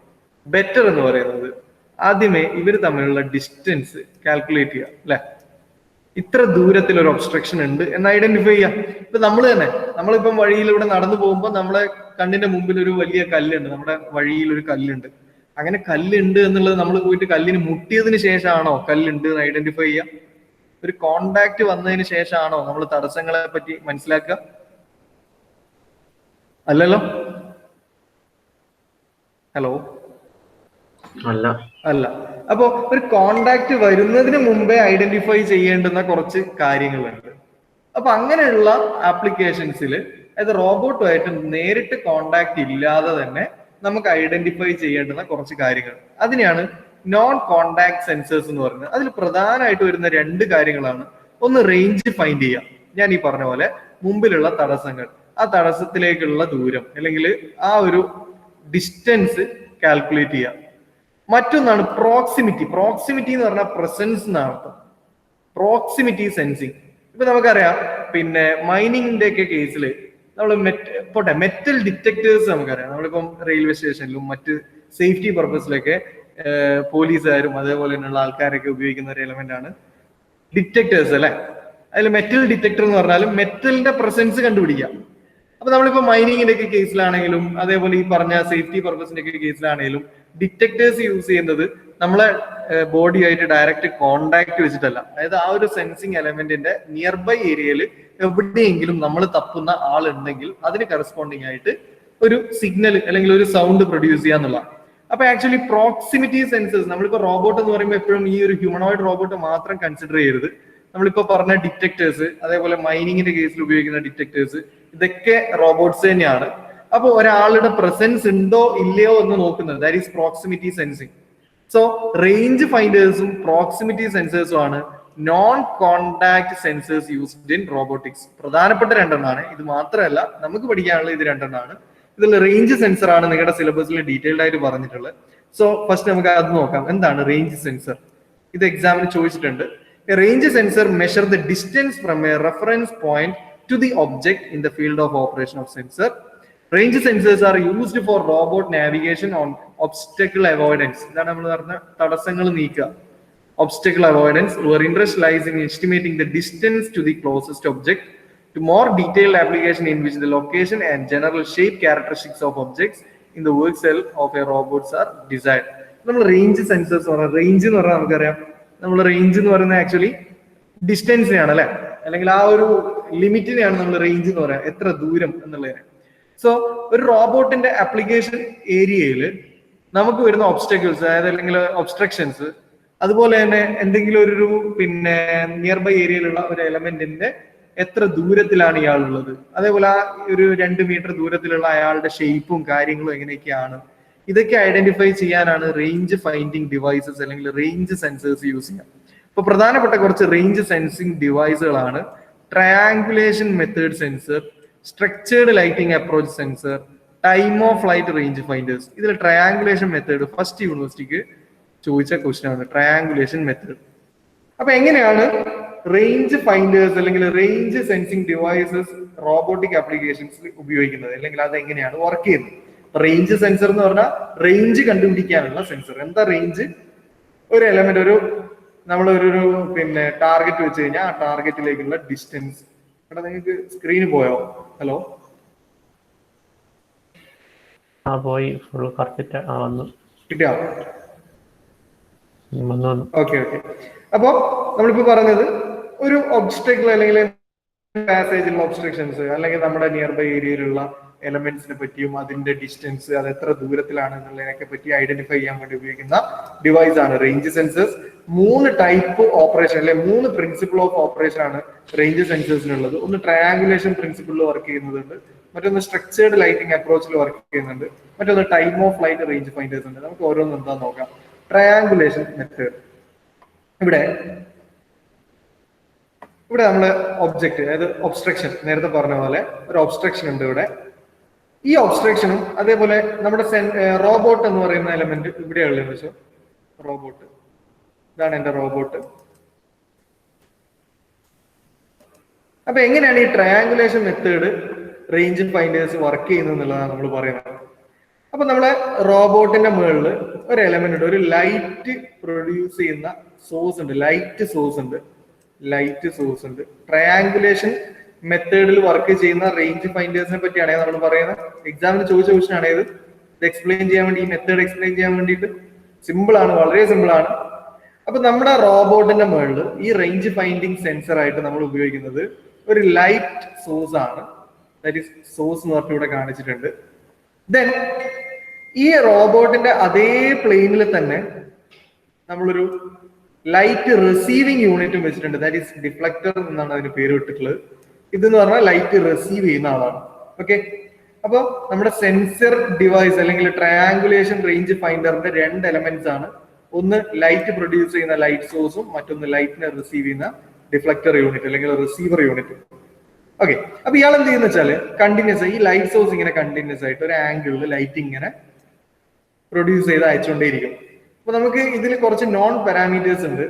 ബെറ്റർ എന്ന് പറയുന്നത് ആദ്യമേ ഇവർ തമ്മിലുള്ള ഡിസ്റ്റൻസ് കാൽക്കുലേറ്റ് ചെയ്യുക അല്ലെ. ഇത്ര ദൂരത്തിൽ ഒരു ഒബ്സ്ട്രക്ഷൻ ഉണ്ട് എന്ന് ഐഡന്റിഫൈ ചെയ്യാം. ഇപ്പൊ നമ്മൾ തന്നെ, നമ്മളിപ്പം വഴിയിലൂടെ നടന്നു പോകുമ്പോൾ നമ്മളെ കണ്ണിന്റെ മുമ്പിൽ ഒരു വലിയ കല്ലുണ്ട്, നമ്മുടെ വഴിയിൽ ഒരു കല്ലുണ്ട്. അങ്ങനെ കല്ലുണ്ട് എന്നുള്ളത് നമ്മൾ പോയിട്ട് കല്ലിന് മുട്ടിയതിന് ശേഷമാണോ കല്ലുണ്ട് എന്ന് ഐഡന്റിഫൈ ചെയ്യാം? ഒരു കോണ്ടാക്ട് വന്നതിന് ശേഷമാണോ നമ്മൾ തടസ്സങ്ങളെ പറ്റി മനസ്സിലാക്കുക? അല്ലല്ലോ. ഹലോ, അല്ല. അപ്പോ ഒരു കോണ്ടാക്ട് വരുന്നതിന് മുമ്പേ ഐഡന്റിഫൈ ചെയ്യേണ്ടുന്ന കുറച്ച് കാര്യങ്ങളുണ്ട്. അപ്പൊ അങ്ങനെയുള്ള ആപ്ലിക്കേഷൻസിൽ അതായത് റോബോട്ടുമായിട്ട് നേരിട്ട് കോണ്ടാക്ട് ഇല്ലാതെ തന്നെ നമുക്ക് ഐഡന്റിഫൈ ചെയ്യേണ്ടുന്ന കുറച്ച് കാര്യങ്ങൾ, അതിനെയാണ് നോൺ കോണ്ടാക്ട് സെൻസേഴ്സ് എന്ന് പറയുന്നത്. അതിൽ പ്രധാനമായിട്ട് വരുന്ന 2 കാര്യങ്ങളാണ്. ഒന്ന്, റേഞ്ച് ഫൈൻഡ് ചെയ്യാം. ഞാൻ ഈ പറഞ്ഞ പോലെ മുമ്പിലുള്ള തടസ്സങ്ങൾ, ആ തടസ്സത്തിലേക്കുള്ള ദൂരം അല്ലെങ്കിൽ ആ ഒരു ഡിസ്റ്റൻസ് കാൽക്കുലേറ്റ് ചെയ്യാം. മറ്റൊന്നാണ് പ്രോക്സിമിറ്റി. പ്രോക്സിമിറ്റി എന്ന് പറഞ്ഞാൽ പ്രസൻസ് എന്നാണ് അർത്ഥം. Proximity sensing. ഇപ്പൊ നമുക്കറിയാം, പിന്നെ മൈനിങ്ങിന്റെ ഒക്കെ കേസിൽ നമ്മൾ മെറ്റൽ ഡിറ്റക്ടേഴ്സ് നമുക്കറിയാം. നമ്മളിപ്പം റെയിൽവേ സ്റ്റേഷനിലും മറ്റ് സേഫ്റ്റി പർപ്പസിലൊക്കെ പോലീസുകാരും അതേപോലെ തന്നെയുള്ള ആൾക്കാരൊക്കെ ഉപയോഗിക്കുന്ന ഒരു എലമെന്റ് ആണ് ഡിറ്റക്ടേഴ്സ് അല്ലെ. അതിൽ മെറ്റൽ ഡിറ്റക്ടർ എന്ന് പറഞ്ഞാൽ മെറ്റലിന്റെ പ്രസൻസ് കണ്ടുപിടിക്കാം. അപ്പൊ നമ്മളിപ്പോ മൈനിങ്ങിന്റെ ഒക്കെ കേസിലാണെങ്കിലും അതേപോലെ ഈ പറഞ്ഞ സേഫ്റ്റി പർപ്പസിന്റെ ഒക്കെ കേസിലാണെങ്കിലും ഡിറ്റക്ടേഴ്സ് യൂസ് ചെയ്യുന്നത് നമ്മളെ ബോഡിയായിട്ട് ഡയറക്റ്റ് കോണ്ടാക്ട് വെച്ചിട്ടല്ല. അതായത് ആ ഒരു സെൻസിങ് എലമെന്റിന്റെ നിയർ ബൈ ഏരിയയിൽ എവിടെയെങ്കിലും നമ്മൾ തപ്പുന്ന ആളുണ്ടെങ്കിൽ അതിന് കറസ്പോണ്ടിങ് ആയിട്ട് ഒരു സിഗ്നൽ അല്ലെങ്കിൽ ഒരു സൗണ്ട് പ്രൊഡ്യൂസ് ചെയ്യാന്നുള്ള. അപ്പൊ ആക്ച്വലി പ്രോക്സിമിറ്റി സെൻസേഴ്സ്, നമ്മളിപ്പോ റോബോട്ട് എന്ന് പറയുമ്പോൾ എപ്പോഴും ഈ ഒരു ഹ്യൂമനോയിഡ് റോബോട്ട് മാത്രം കൺസിഡർ ചെയ്യരുത്. നമ്മളിപ്പോ പറഞ്ഞ ഡിറ്റക്ടേഴ്സ്, അതേപോലെ മൈനിങ്ങിന്റെ കേസിൽ ഉപയോഗിക്കുന്ന ഡിറ്റക്ടേഴ്സ്, ഇതൊക്കെ റോബോട്ട്സ് തന്നെയാണ്. അപ്പൊ ഒരാളുടെ പ്രസൻസ് ഉണ്ടോ ഇല്ലയോ എന്ന് നോക്കുന്നത്, that is proximity sensing. So range ഫൈൻഡേഴ്സും പ്രോക്സിമിറ്റി സെൻസേഴ്സും ആണ് non contact sensors used in robotics. പ്രധാനപ്പെട്ട 2 ഇത് മാത്രമല്ല, നമുക്ക് പഠിക്കാനുള്ള ഇത് 2 ഇതിൽ റേഞ്ച് സെൻസർ ആണ് നിങ്ങളുടെ സിലബസിൽ ഡീറ്റെയിൽഡ് ആയിട്ട് പറഞ്ഞിട്ടുള്ളത്. സോ ഫസ്റ്റ് നമുക്ക് അത് നോക്കാം. എന്താണ് റേഞ്ച് സെൻസർ? ഇത് എക്സാമിന് ചോദിച്ചിട്ടുണ്ട്. A range sensor measures the distance from a reference point to the object in the field of operation of sensor. Range sensors are used for robot navigation on obstacle avoidance. ഇതാണ് നമ്മൾ പറഞ്ഞ തടസ്സങ്ങൾ നീക്കുക. Obstacle avoidance, where interest lies in estimating the distance to the closest object. To more detailed application in which the location and general shape characteristics of objects in the work cell of a robots are desired. നമ്മൾ range sensors പറഞ്ഞ range എന്ന് പറഞ്ഞാൽ നമുക്കറിയാം, നമ്മൾ range എന്ന് പറയുന്നത് actually ഡിസ്റ്റൻസിനെയാണ് അല്ലെ, അല്ലെങ്കിൽ ആ ഒരു ലിമിറ്റിനെയാണ് നമ്മൾ റേഞ്ച് എന്ന് പറയാം, എത്ര ദൂരം എന്നുള്ളതിനെ. സോ ഒരു റോബോട്ടിന്റെ ആപ്ലിക്കേഷൻ ഏരിയയിൽ നമുക്ക് വരുന്ന ഒബ്സ്റ്റക്കിൾസ്, അതായത് അല്ലെങ്കിൽ ഒബ്സ്ട്രക്ഷൻസ്, അതുപോലെ തന്നെ എന്തെങ്കിലും ഒരു പിന്നെ നിയർ ബൈ ഏരിയയിലുള്ള ഒരു എലമെന്റിന്റെ എത്ര ദൂരത്തിലാണ് ഇയാളുള്ളത്, അതേപോലെ ആ ഒരു 2 മീറ്റർ ദൂരത്തിലുള്ള അയാളുടെ ഷേപ്പും കാര്യങ്ങളും എങ്ങനെയൊക്കെയാണ്, ഇതൊക്കെ ഐഡന്റിഫൈ ചെയ്യാനാണ് റേഞ്ച് ഫൈൻഡിങ് ഡിവൈസസ് അല്ലെങ്കിൽ റേഞ്ച് സെൻസേഴ്സ് യൂസ് ചെയ്യുക. ഇപ്പൊ പ്രധാനപ്പെട്ട കുറച്ച് റേഞ്ച് സെൻസിങ് ഡിവൈസുകളാണ് triangulation method sensor, structured lighting approach sensor, time of flight range finders. ഇതിൽ ട്രയാങ്കുലേഷൻ മെത്തേഡ് ഫസ്റ്റ് യൂണിവേഴ്സിറ്റിക്ക് ചോദിച്ച ക്വസ്റ്റ്യൻ ആണ്, ട്രയാങ്കുലേഷൻ മെത്തേഡ്. അപ്പൊ എങ്ങനെയാണ് റേഞ്ച് ഫൈൻഡേഴ്സ് അല്ലെങ്കിൽ റേഞ്ച് സെൻസിങ് ഡിവൈസസ് റോബോട്ടിക് ആപ്ലിക്കേഷൻസിൽ ഉപയോഗിക്കുന്നത്, അല്ലെങ്കിൽ അത് എങ്ങനെയാണ് വർക്ക് ചെയ്യുന്നത്? റേഞ്ച് സെൻസർ എന്ന് പറഞ്ഞാൽ റേഞ്ച് കണ്ടുപിടിക്കാനുള്ള സെൻസർ. എന്താ റേഞ്ച്? ഒരു എലമെന്റ്, നമ്മളൊരു പിന്നെ ടാർഗറ്റ് വെച്ച് കഴിഞ്ഞാൽ ആ ടാർഗറ്റിലേക്കുള്ള ഡിസ്റ്റൻസ്. ഇവിടെ നിങ്ങൾക്ക് സ്ക്രീന് പോയോ? ഹലോ, പോയി ഫുൾ കറക്റ്റ് വന്നു കിട്ടിയോ? ഓക്കെ. അപ്പോ നമ്മളിപ്പോ പറഞ്ഞത് ഒരു ഒബ്സ്റ്റക്കിൾ അല്ലെങ്കിൽ പാസേജിലുള്ള ഒബ്സ്ട്രക്ഷൻസ്, അല്ലെങ്കിൽ നമ്മുടെ നിയർ ബൈ ഏരിയയിലുള്ള എലമെന്റ്സിനെ പറ്റിയും അതിന്റെ ഡിസ്റ്റൻസ്, അത് എത്ര ദൂരത്തിലാണ് എന്നുള്ളതിനൊക്കെ പറ്റി ഐഡന്റിഫൈ ചെയ്യാൻ വേണ്ടി ഉപയോഗിക്കുന്ന ഡിവൈസ് ആണ് റേഞ്ച് സെൻസേഴ്സ്. 3 ടൈപ്പ് ഓപ്പറേഷൻ അല്ലെ 3 പ്രിൻസിപ്പിൾ ഓഫ് ഓപ്പറേഷൻ ആണ് റേഞ്ച് സെൻസേഴ്സിനുള്ളത്. ഒന്ന് ട്രയാങ്കുലേഷൻ പ്രിൻസിപ്പിളിൽ വർക്ക് ചെയ്യുന്നുണ്ട്, മറ്റൊന്ന് സ്ട്രക്ചേർഡ് ലൈറ്റിംഗ് അപ്രോച്ചിൽ വർക്ക് ചെയ്യുന്നുണ്ട്, മറ്റൊന്ന് time of flight range finders ഉണ്ട്. നമുക്ക് ഓരോന്നും എന്താ നോക്കാം. Triangulation method. ഇവിടെ നമ്മള് ഒബ്ജക്റ്റ്, അതായത് ഒബ്സ്ട്രക്ഷൻ, നേരത്തെ പറഞ്ഞ പോലെ ഒരു ഒബ്സ്ട്രക്ഷൻ ഉണ്ട് ഇവിടെ. ഈ ഒബ്സ്ട്രക്ഷനും അതേപോലെ നമ്മുടെ റോബോട്ട് എന്ന് പറയുന്ന എലമെന്റ് ഇവിടെയുള്ളത് വെച്ചോ. റോബോട്ട്, ഇതാണ് എന്റെ റോബോട്ട്. അപ്പൊ എങ്ങനെയാണ് ഈ triangulation method range finders work ചെയ്യുന്നത് എന്നുള്ളതാണ് നമ്മൾ പറയുന്നത്. അപ്പൊ നമ്മളെ റോബോട്ടിന്റെ മുകളിൽ ഒരു എലമെന്റ് ഉണ്ട്, ഒരു ലൈറ്റ് പ്രൊഡ്യൂസ് ചെയ്യുന്ന സോഴ്സ് ഉണ്ട്, ലൈറ്റ് സോഴ്സ് ഉണ്ട്. ട്രയാങ്കുലേഷൻ മെത്തേഡിൽ വർക്ക് ചെയ്യുന്ന റേഞ്ച് ഫൈൻഡേഴ്സിനെ പറ്റിയാണ് നമ്മൾ പറയുന്നത്. എക്സാമിന് ചോദിച്ച ക്വസ്റ്റൻ ആണ് ഇത്. എക്സ്പ്ലെയിൻ ചെയ്യാൻ വേണ്ടി, ഈ മെത്തേഡ് എക്സ്പ്ലെയിൻ ചെയ്യാൻ വേണ്ടിയിട്ട് സിമ്പിൾ ആണ്, വളരെ സിമ്പിൾ ആണ്. അപ്പൊ നമ്മുടെ റോബോട്ടിന്റെ മുകളിൽ ഈ റേഞ്ച് ഫൈൻഡിങ് സെൻസർ ആയിട്ട് നമ്മൾ ഉപയോഗിക്കുന്നത് ഒരു ലൈറ്റ് സോഴ്സ് ആണ്. ദാറ്റ് ഈസ് സോഴ്സ് എന്ന് പറഞ്ഞിട്ട് ഇവിടെ കാണിച്ചിട്ടുണ്ട്. ദെൻ ഈ റോബോട്ടിന്റെ അതേ പ്ലെയിനിൽ തന്നെ നമ്മളൊരു ലൈറ്റ് റിസീവിങ് യൂണിറ്റും വെച്ചിട്ടുണ്ട്. ദാറ്റ് ഈസ് ഡിഫ്ലക്ടർ എന്നാണ് അതിന് പേര് ഇട്ടിട്ടുള്ളത്. ഇതെന്ന് പറഞ്ഞാൽ ലൈറ്റ് റിസീവ് ചെയ്യുന്ന ആളാണ്. ഓക്കെ, അപ്പൊ നമ്മുടെ സെൻസർ ഡിവൈസ് അല്ലെങ്കിൽ ട്രയാങ്കുലേഷൻ റേഞ്ച് ഫൈൻഡറിന്റെ 2 എലമെന്റ്സ് ആണ്. ഒന്ന് ലൈറ്റ് പ്രൊഡ്യൂസ് ചെയ്യുന്ന ലൈറ്റ് സോഴ്സും മറ്റൊന്ന് ലൈറ്റിനെ റിസീവ് ചെയ്യുന്ന ഡിഫ്ലക്ടർ യൂണിറ്റ് അല്ലെങ്കിൽ റിസീവർ യൂണിറ്റ്. ഓക്കെ, അപ്പൊ ഇയാൾ എന്ത് ചെയ്യുന്ന വെച്ചാല് കണ്ടിന്യൂസ് ഈ ലൈറ്റ് സോഴ്സ് ഇങ്ങനെ കണ്ടിന്യൂസ് ആയിട്ട് ഒരു ആംഗിളിൽ ലൈറ്റ് ഇങ്ങനെ പ്രൊഡ്യൂസ് ചെയ്ത് അയച്ചുകൊണ്ടേയിരിക്കും. അപ്പൊ നമുക്ക് ഇതിൽ കുറച്ച് നോൺ പാരാമീറ്റേഴ്സ് ഉണ്ട്.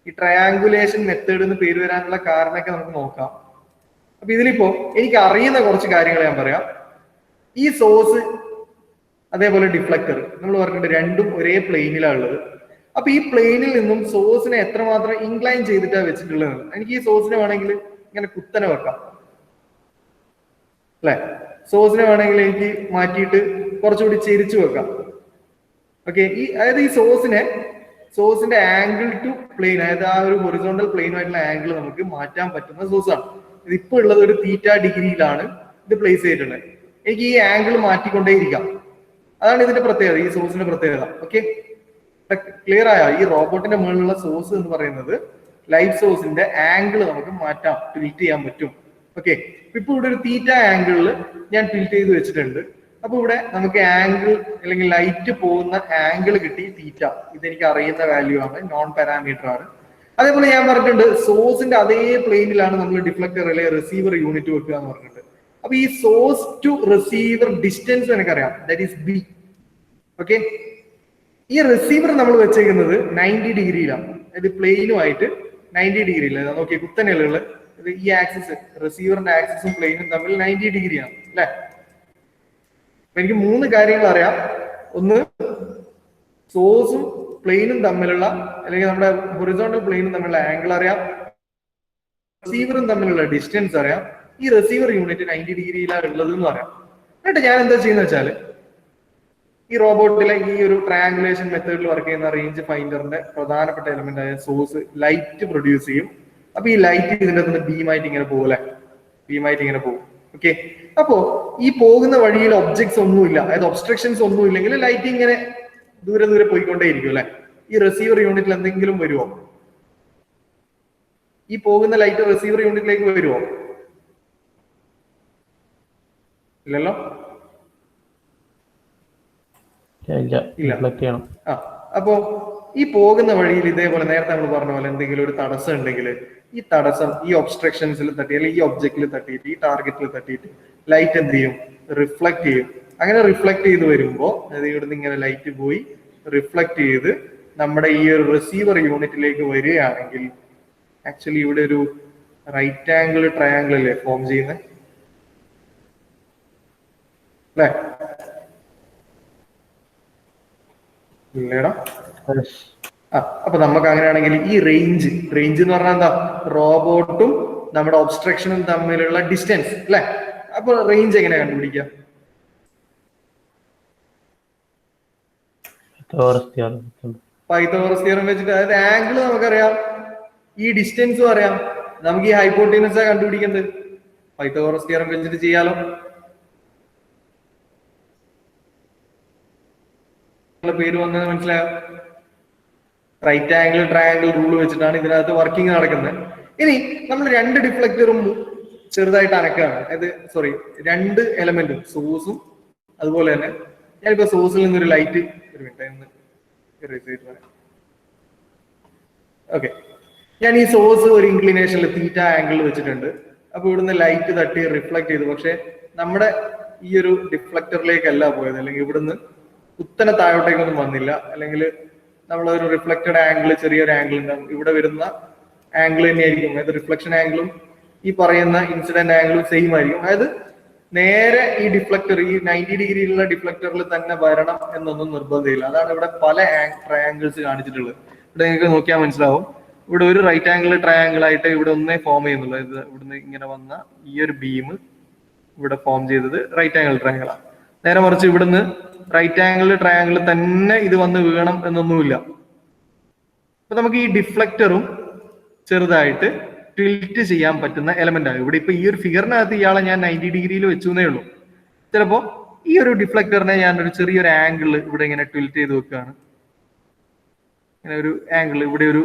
ഈ ട്രയാങ്കുലേഷൻ മെത്തേഡ് എന്ന് പേര് വരാനുള്ള കാരണമൊക്കെ നമുക്ക് നോക്കാം. അപ്പൊ ഇതിലിപ്പോ എനിക്ക് അറിയുന്ന കുറച്ച് കാര്യങ്ങൾ ഞാൻ പറയാം. ഈ സോഴ്സ് അതേപോലെ ഡിഫ്ലക്ടർ നമ്മൾ പറഞ്ഞിട്ട് രണ്ടും ഒരേ പ്ലെയിനിലാണ് ഉള്ളത്. അപ്പൊ ഈ പ്ലെയിനിൽ നിന്നും സോഴ്സിനെ എത്രമാത്രം ഇൻക്ലൈൻ ചെയ്തിട്ടാണ് വെച്ചിട്ടുള്ളത്. എനിക്ക് ഈ സോഴ്സിനെ വേണമെങ്കിൽ ഇങ്ങനെ കുത്തനെ വെക്കാം അല്ലെ, സോഴ്സിനെ വേണമെങ്കിൽ എനിക്ക് മാറ്റിയിട്ട് കുറച്ചുകൂടി ചെരിച്ചു വെക്കാം. ഓക്കെ, അതായത് ഈ സോഴ്സിന്റെ ആംഗിൾ ടു പ്ലെയിൻ, അതായത് ആ ഒരു ഹൊറിസോണ്ടൽ പ്ലെയിനുമായിട്ടുള്ള ആംഗിൾ നമുക്ക് മാറ്റാൻ പറ്റുന്ന സോഴ്സാണ്. ഇതിപ്പോ ഉള്ളത് ഒരു ഡിഗ്രിയിലാണ് ഇത് പ്ലേസ് ചെയ്തിട്ടുള്ളത്. എനിക്ക് ഈ ആംഗിൾ മാറ്റിക്കൊണ്ടേയിരിക്കാം. അതാണ് ഇതിന്റെ പ്രത്യേകത, ഈ സോഴ്സിന്റെ പ്രത്യേകത. ഓക്കെ, ക്ലിയർ ആയ? ഈ റോബോട്ടിന്റെ മുകളിലുള്ള സോഴ്സ് എന്ന് പറയുന്നത് ലൈറ്റ് സോഴ്സിന്റെ ആംഗിൾ നമുക്ക് മാറ്റാം, ടിൽറ്റ് ചെയ്യാൻ പറ്റും. ഓക്കെ, ഇപ്പൊ ഇവിടെ ഒരു ആംഗിളിൽ ഞാൻ ടിൽറ്റ് ചെയ്ത് വെച്ചിട്ടുണ്ട്. അപ്പൊ ഇവിടെ നമുക്ക് ആംഗിൾ അല്ലെങ്കിൽ ലൈറ്റ് പോകുന്ന ആംഗിൾ കിട്ടി തീറ്റ. ഇതെനിക്ക് അറിയുന്ന വാല്യൂ ആണ്, നോൺ പാരാമീറ്റർ ആണ്. അതേപോലെ ഞാൻ പറഞ്ഞിട്ടുണ്ട് സോഴ്സിന്റെ അതേ പ്ലെയിനിലാണ് നമ്മൾ ഡിഫ്ലക്ടർ അല്ലെങ്കിൽ റിസീവർ യൂണിറ്റ് വെക്കുക എന്ന് പറഞ്ഞിട്ടുണ്ട്. അപ്പൊ ഈ സോഴ്സ് ടു റിസീവർ ഡിസ്റ്റൻസ് എനിക്കറിയാം, ദാറ്റ് ഈസ് ബി. ഓക്കെ, ഈ റിസീവർ നമ്മൾ വെച്ചേക്കുന്നത് 90 ഡിഗ്രിയിലാണ്. അതായത് പ്ലെയിനുമായിട്ട് 90 ഡിഗ്രിയിലാണ്. നോക്കി കുത്തനെയുള്ള ഈ ആക്സിസ്, റിസീവറിന്റെ ആക്സിസും പ്ലെയിനും തമ്മിൽ 90 ഡിഗ്രിയാണ് അല്ലെ. എനിക്ക് 3 കാര്യങ്ങൾ അറിയാം. ഒന്ന്, സോഴ്സും പ്ലെയിനും തമ്മിലുള്ള അല്ലെങ്കിൽ നമ്മുടെ ഹൊറിസോണ്ടൽ പ്ലെയിനും തമ്മിലുള്ള ആംഗിൾ അറിയാം, റിസീവറും തമ്മിലുള്ള ഡിസ്റ്റൻസ് അറിയാം, ഈ റിസീവർ യൂണിറ്റ് 90 ഡിഗ്രിയിലാണ് ഉള്ളത് എന്ന് പറയാം. എന്നിട്ട് ഞാൻ എന്താ ചെയ്യുന്ന വെച്ചാൽ ഈ റോബോട്ടിലെ ഈ ഒരു ട്രയാങ്കുലേഷൻ മെത്തേഡിൽ വർക്ക് ചെയ്യുന്ന റേഞ്ച് ഫൈൻഡറിന്റെ പ്രധാനപ്പെട്ട എലമെന്റ് ആയ സോഴ്സ് ലൈറ്റ് പ്രൊഡ്യൂസ് ചെയ്യും. അപ്പൊ ഈ ലൈറ്റ് ഇതിന്റെ അകത്ത് ബീമായിട്ട് ഇങ്ങനെ പോകും അല്ലെ, ബീമായിട്ട് ഇങ്ങനെ പോകും. ഓക്കെ, അപ്പോ ഈ പോകുന്ന വഴിയിൽ ഒബ്ജക്ട്സ് ഒന്നുമില്ല, അതായത് ഒബ്സ്ട്രക്ഷൻസ് ഒന്നും ഇല്ലെങ്കിൽ ലൈറ്റ് ഇങ്ങനെ ദൂരെ ദൂരെ പോയിക്കൊണ്ടേയിരിക്കും അല്ലെ. ഈ റിസീവർ യൂണിറ്റിൽ എന്തെങ്കിലും വരുമോ? ഈ പോകുന്ന ലൈറ്റ് റിസീവർ യൂണിറ്റിലേക്ക് വരുമോ? ഇല്ലല്ലോ. ഇല്ല. അപ്പോ ഈ പോകുന്ന വഴിയിൽ ഇതേപോലെ നേരത്തെ നമ്മൾ പറഞ്ഞ പോലെ എന്തെങ്കിലും ഒരു തടസ്സം ഉണ്ടെങ്കിൽ ഈ തടസ്സം ഈ ഒബ്സ്ട്രക്ഷൻസിൽ തട്ടി അല്ലെങ്കിൽ ഈ ഒബ്ജക്റ്റിൽ തട്ടിയിട്ട് ഈ ടാർഗറ്റിൽ തട്ടിയിട്ട് ലൈറ്റ് എന്ത് ചെയ്യും? റിഫ്ലക്ട് ചെയ്യും. അങ്ങനെ റിഫ്ലക്ട് ചെയ്ത് വരുമ്പോൾ അതായത് ഇവിടുന്ന് ഇങ്ങനെ ലൈറ്റ് പോയി റിഫ്ലക്ട് ചെയ്ത് നമ്മുടെ ഈ ഒരു റിസീവർ യൂണിറ്റിലേക്ക് വരികയാണെങ്കിൽ ആക്ച്വലി ഇവിടെ ഒരു റൈറ്റ് ആംഗിൾ ട്രയാംഗിൾ അല്ലേ ഫോം ചെയ്യുന്നത് അല്ലേ? ഇല്ലേടാ. അപ്പൊ നമുക്ക് അങ്ങനെയാണെങ്കിൽ ഈ റേഞ്ച് എന്ന് പറഞ്ഞാൽ എന്താ? റോബോട്ടും നമ്മുടെ ഒബ്സ്ട്രക്ഷനും തമ്മിലുള്ള ഡിസ്റ്റൻസ് അല്ലെ. അപ്പൊ റേഞ്ച് എങ്ങനെയാ കണ്ടുപിടിക്കുക? പൈത്തഗോറസ് തിയറം വെച്ചിട്ട്, അതായത് ആംഗിൾ നമുക്കറിയാം, ഈ ഡിസ്റ്റൻസും അറിയാം, നമുക്ക് ഈ ഹൈപ്പോട്ടീനസാ കണ്ടുപിടിക്കുന്നത്. പൈത്തഗോറസ് തിയറം വെച്ചിട്ട് ചെയ്യാലോ. പേര് വന്നത് മനസ്സിലായോ? റൈറ്റ് ആംഗിൾ ട്രയാംഗിൾ റൂൾ വെച്ചിട്ടാണ് ഇതിനകത്ത് വർക്കിംഗ് നടക്കുന്നത്. ഇനി നമ്മൾ 2 ഡിഫ്ലക്ടറും ചെറുതായിട്ട് അനക്കാണ്, അതായത് സോറി 2 എലമെന്റും സോഴ്സും അതുപോലെ തന്നെ ഞാനിപ്പോ സോഴ്സിൽ നിന്നൊരു ലൈറ്റ് ഓക്കെ, ഞാൻ ഈ സോഴ്സ് ഒരു ഇൻക്ലിനേഷനിൽ തീറ്റ ആംഗിൾ വെച്ചിട്ടുണ്ട്. അപ്പൊ ഇവിടുന്ന് ലൈറ്റ് തട്ടി റിഫ്ലക്ട് ചെയ്തു. പക്ഷെ നമ്മുടെ ഈ ഒരു ഡിഫ്ലക്ടറിലേക്കല്ല പോയത്, അല്ലെങ്കിൽ ഇവിടുന്ന് കുത്തനെ താഴോട്ടേക്കൊന്നും വന്നില്ല. അല്ലെങ്കിൽ നമ്മളൊരു റിഫ്ലക്റ്റഡ് ആംഗിൾ, ചെറിയൊരു ആംഗിൾ ഉണ്ടാവും, ഇവിടെ വരുന്ന ആംഗിൾ തന്നെയായിരിക്കും. അതായത് റിഫ്ലക്ഷൻ ആംഗിളും ഈ പറയുന്ന ഇൻസിഡന്റ് ആംഗിളും സെയിം ആയിരിക്കും. അതായത് നേരെ ഈ ഡിഫ്ലക്ടർ ഈ 90 ഡിഗ്രിയിലുള്ള ഡിഫ്ലക്ടറിൽ തന്നെ വരണം എന്നൊന്നും നിർബന്ധമില്ല. അതാണ് ഇവിടെ പല ട്രയാംഗിൾസ് കാണിച്ചിട്ടുള്ളത്. ഇവിടെ നിങ്ങൾക്ക് നോക്കിയാൽ മനസ്സിലാവും, ഇവിടെ ഒരു റൈറ്റ് ആംഗിൾ ട്രയാംഗിൾ ആയിട്ട് ഇവിടെ ഒന്നേ ഫോം ചെയ്യുന്നുള്ളൂ. അതായത് ഇവിടുന്ന് ഇങ്ങനെ വന്ന ഈ ഒരു ബീം ഇവിടെ ഫോം ചെയ്തത് റൈറ്റ് ആംഗിൾ ട്രയാംഗിളാണ്. നേരെ മറിച്ച് ഇവിടുന്ന് റൈറ്റ് ആംഗിൾ ട്രയാംഗിൾ തന്നെ ഇത് വന്ന് വീഴണം എന്നൊന്നുമില്ല. അപ്പൊ നമുക്ക് ഈ ഡിഫ്ലക്ടറും ചെറുതായിട്ട് ട്വിൽറ്റ് ചെയ്യാൻ പറ്റുന്ന എലമെന്റ് ആണ്. ഇവിടെ ഇപ്പൊ ഈ ഒരു ഫിഗറിനകത്ത് ഇയാളെ ഞാൻ 90 ഡിഗ്രിയിൽ വെച്ചു എന്നേ ഉള്ളൂ. ചിലപ്പോ ഈ ഒരു ഡിഫ്ലക്ടറിനെ ഞാൻ ഒരു ചെറിയൊരു ആംഗിൾ ഇവിടെ ഇങ്ങനെ ട്വിൽറ്റ് ചെയ്ത് വെക്കുകയാണ്. ഇങ്ങനെ ഒരു ആംഗിൾ ഇവിടെ ഒരു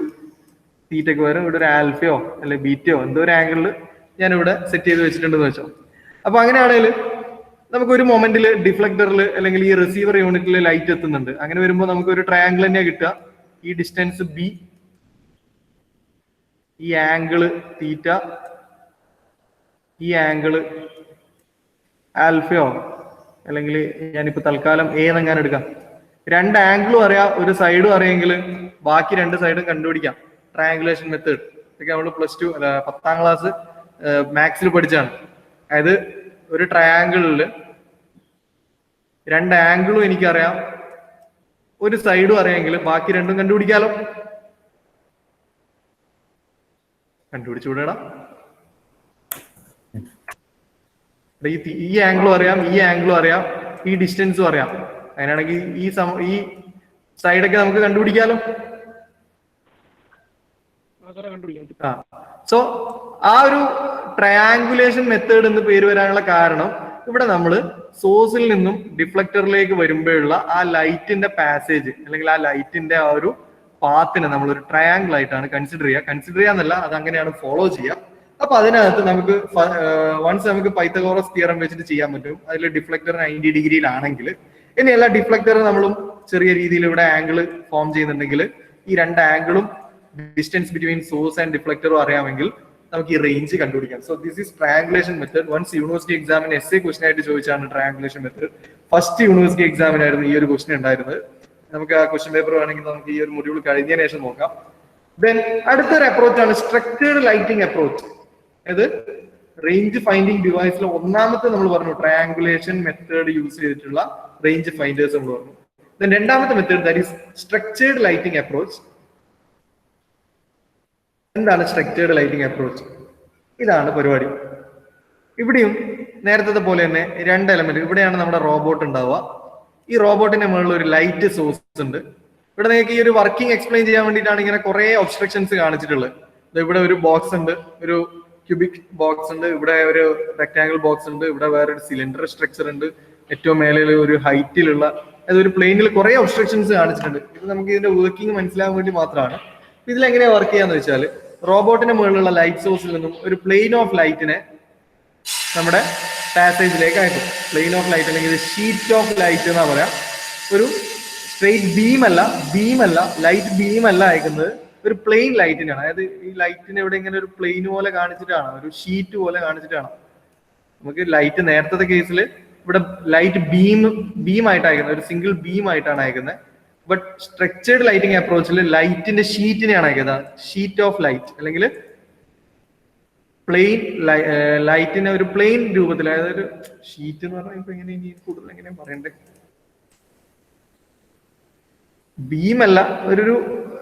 തീറ്റയ്ക്ക് പകരം ഇവിടെ ഒരു ആൽഫയോ അല്ലെ ബീറ്റയോ എന്തോ ഒരു ആംഗിളിൽ ഞാൻ ഇവിടെ സെറ്റ് ചെയ്ത് വെച്ചിട്ടുണ്ടെന്ന് വെച്ചോ. അപ്പൊ അങ്ങനെയാണെങ്കിൽ നമുക്ക് ഒരു മൊമെന്റിൽ ഡിഫ്ലക്ടറിൽ അല്ലെങ്കിൽ ഈ റിസീവർ യൂണിറ്റിൽ ലൈറ്റ് എത്തുന്നുണ്ട്. അങ്ങനെ വരുമ്പോൾ നമുക്ക് ഒരു ട്രയാങ്കിൾ തന്നെയാണ് കിട്ടുക. ഈ ഡിസ്റ്റൻസ് ബി, ഈ ആംഗിള് തീറ്റ, ഈ ആംഗിള് ആൽഫയോ അല്ലെങ്കിൽ ഞാനിപ്പോ തൽക്കാലം എ എന്നെങ്ങാനും എടുക്കാം. രണ്ട് ആംഗിളും അറിയാം, ഒരു സൈഡും അറിയെങ്കിൽ ബാക്കി രണ്ട് സൈഡും കണ്ടുപിടിക്കാം. ട്രയാങ്കുലേഷൻ മെത്തേഡ് ഇതൊക്കെ നമ്മൾ +2 അല്ല 10ാം ക്ലാസ് മാത്സിൽ പഠിച്ചാണ്. അതായത് ഒരു ട്രയാങ്കിളിൽ രണ്ട് ആംഗിളും എനിക്കറിയാം, ഒരു സൈഡും അറിയാമെങ്കിൽ ബാക്കി രണ്ടും കണ്ടുപിടിക്കാലോ. കണ്ടുപിടിച്ചുകൂടാ? ഈ ആംഗിളും അറിയാം, ഈ ആംഗിളും അറിയാം, ഈ ഡിസ്റ്റൻസും അറിയാം. അങ്ങനെയാണെങ്കിൽ ഈ സൈഡൊക്കെ നമുക്ക് കണ്ടുപിടിക്കാലോ. സോ ആ ഒരു ട്രയാങ്കുലേഷൻ മെത്തേഡ് എന്ന് പേര് വരാനുള്ള കാരണം ഇവിടെ നമ്മൾ സോഴ്സിൽ നിന്നും ഡിഫ്ലക്ടറിലേക്ക് വരുമ്പോഴുള്ള ആ ലൈറ്റിന്റെ പാസേജ് അല്ലെങ്കിൽ ആ ലൈറ്റിന്റെ ആ ഒരു പാത്തിനെ നമ്മൾ ഒരു ട്രയാങ്കിൾ ആയിട്ടാണ് കൺസിഡർ ചെയ്യാന്നല്ല, അത് അങ്ങനെയാണ് ഫോളോ ചെയ്യുക. അപ്പൊ അതിനകത്ത് നമുക്ക് വൺസ് നമുക്ക് പൈത്തഗോറസ് തിയറം വെച്ചിട്ട് ചെയ്യാൻ പറ്റും. അതിൽ ഡിഫ്ലക്ടർ 90 ഡിഗ്രിയിലാണെങ്കിൽ ഇനി എല്ലാ ഡിഫ്ലക്ടർ നമ്മളും ചെറിയ രീതിയിൽ ഇവിടെ ആംഗിൾ ഫോം ചെയ്യുന്നുണ്ടെങ്കിൽ ഈ രണ്ട് ആംഗിളും ഡിസ്റ്റൻസ് ബിറ്റ്വീൻ സോഴ്സ് ആൻഡ് ഡിഫ്ലക്ടറും അറിയാമെങ്കിൽ നമുക്ക് ഈ റേഞ്ച് കണ്ടുപിടിക്കാം. So this is triangulation method. Once university എക്സാമിന് എസ്എ ക്വസ്റ്റൻ ആയിട്ട് ചോദിച്ചാണ് ട്രയാങ്കുലേഷൻ മെത്തേഡ്. ഫസ്റ്റ് യൂണിവേഴ്സിറ്റി എക്സാമിനായിരുന്നു ഈ ഒരു ക്വസ്റ്റൻ ഉണ്ടായിരുന്നത്. നമുക്ക് ആ ക്വസ്റ്റൻ പേപ്പർ വേണമെങ്കിൽ നമുക്ക് ഈ ഒരു മൊഡ്യൂൾ കഴിഞ്ഞതിന് ശേഷം നോക്കാം. ദെൻ അടുത്തൊരു അപ്രോച്ചാണ് സ്ട്രക്ചേർഡ് ലൈറ്റിംഗ് അപ്രോച്ച്. അതായത് റേഞ്ച് ഫൈൻഡിങ് ഡിവൈസിൽ ഒന്നാമത്തെ നമ്മൾ പറഞ്ഞു ട്രയാങ്കുലേഷൻ മെത്തേഡ് യൂസ് ചെയ്തിട്ടുള്ള റേഞ്ച് ഫൈൻഡേഴ്സ് നമ്മൾ പറഞ്ഞു. ദെൻ രണ്ടാമത്തെ method that is structured lighting approach. എന്താണ് സ്ട്രക്ചേർഡ് ലൈറ്റിംഗ് അപ്രോച്ച്? ഇതാണ് പരിപാടി. ഇവിടെയും നേരത്തെ പോലെ തന്നെ രണ്ട് എലമെന്റ്. ഇവിടെയാണ് നമ്മുടെ റോബോട്ട് ഉണ്ടാവുക. ഈ റോബോട്ടിന്റെ മുകളിൽ ഒരു ലൈറ്റ് സോഴ്സ് ഉണ്ട്. ഇവിടെ നിങ്ങൾക്ക് ഈ ഒരു വർക്കിംഗ് എക്സ്പ്ലെയിൻ ചെയ്യാൻ വേണ്ടിയിട്ടാണ് ഇങ്ങനെ കുറെ ഒബ്സ്ട്രക്ഷൻസ് കാണിച്ചിട്ടുള്ളത്. ഇവിടെ ഒരു ബോക്സ് ഉണ്ട്, ഒരു ക്യൂബിക് ബോക്സ് ഉണ്ട്, ഇവിടെ ഒരു റെക്ടാംഗിൾ ബോക്സ് ഉണ്ട്, ഇവിടെ വേറൊരു സിലിണ്ടർ സ്ട്രക്ചർ ഉണ്ട്, ഏറ്റവും മേലെ ഒരു ഹൈറ്റിലുള്ള അതായത് ഒരു പ്ലെയിനിൽ കുറെ ഒബ്സ്ട്രക്ഷൻസ് കാണിച്ചിട്ടുണ്ട്. ഇത് നമുക്ക് ഇതിന്റെ വർക്കിംഗ് മനസ്സിലാകാൻ വേണ്ടി മാത്രമാണ്. ഇതിലെങ്ങനെയാ വർക്ക് ചെയ്യാന്ന് വെച്ചാൽ റോബോട്ടിന്റെ മുകളിലുള്ള ലൈറ്റ് സോഴ്സിൽ നിന്നും ഒരു പ്ലെയിൻ ഓഫ് ലൈറ്റിനെ നമ്മുടെ പാസേജിലേക്ക് അയക്കും. പ്ലെയിൻ ഓഫ് ലൈറ്റ് അല്ലെങ്കിൽ ഷീറ്റ് ഓഫ് ലൈറ്റ് എന്നാ പറയാം. ഒരു സ്ട്രെയിറ്റ് ബീമല്ല ലൈറ്റ് ബീമല്ല അയക്കുന്നത്, ഒരു പ്ലെയിൻ ലൈറ്റിനാണ്. അതായത് ഈ ലൈറ്റിനെ ഇവിടെ ഇങ്ങനെ ഒരു പ്ലെയിൻ പോലെ കാണിച്ചിട്ടാണ്, ഒരു ഷീറ്റ് പോലെ കാണിച്ചിട്ടാണ്. നമുക്ക് ലൈറ്റ് നേരത്തെ കേസിൽ ഇവിടെ ലൈറ്റ് ബീം ആയിട്ട് അയക്കുന്നത്, ഒരു സിംഗിൾ ബീം ആയിട്ടാണ് അയക്കുന്നത്. ബട്ട് സ്ട്രക്ചേർഡ് ലൈറ്റിംഗ് അപ്രോച്ചിൽ ലൈറ്റിന്റെ ഷീറ്റിനെയാണ് അയക്കുന്നത്, ഷീറ്റ് ഓഫ് ലൈറ്റ് അല്ലെങ്കിൽ പ്ലെയിൻ ലൈറ്റിനെ ഒരു പ്ലെയിൻ രൂപത്തിൽ. അതായത് ഒരു ഷീറ്റ് എന്ന് പറഞ്ഞാൽ ഇപ്പൊ എങ്ങനെ ഇനി കൂടുതൽ എങ്ങനെയാ പറയണ്ടേ, ബീമല്ല,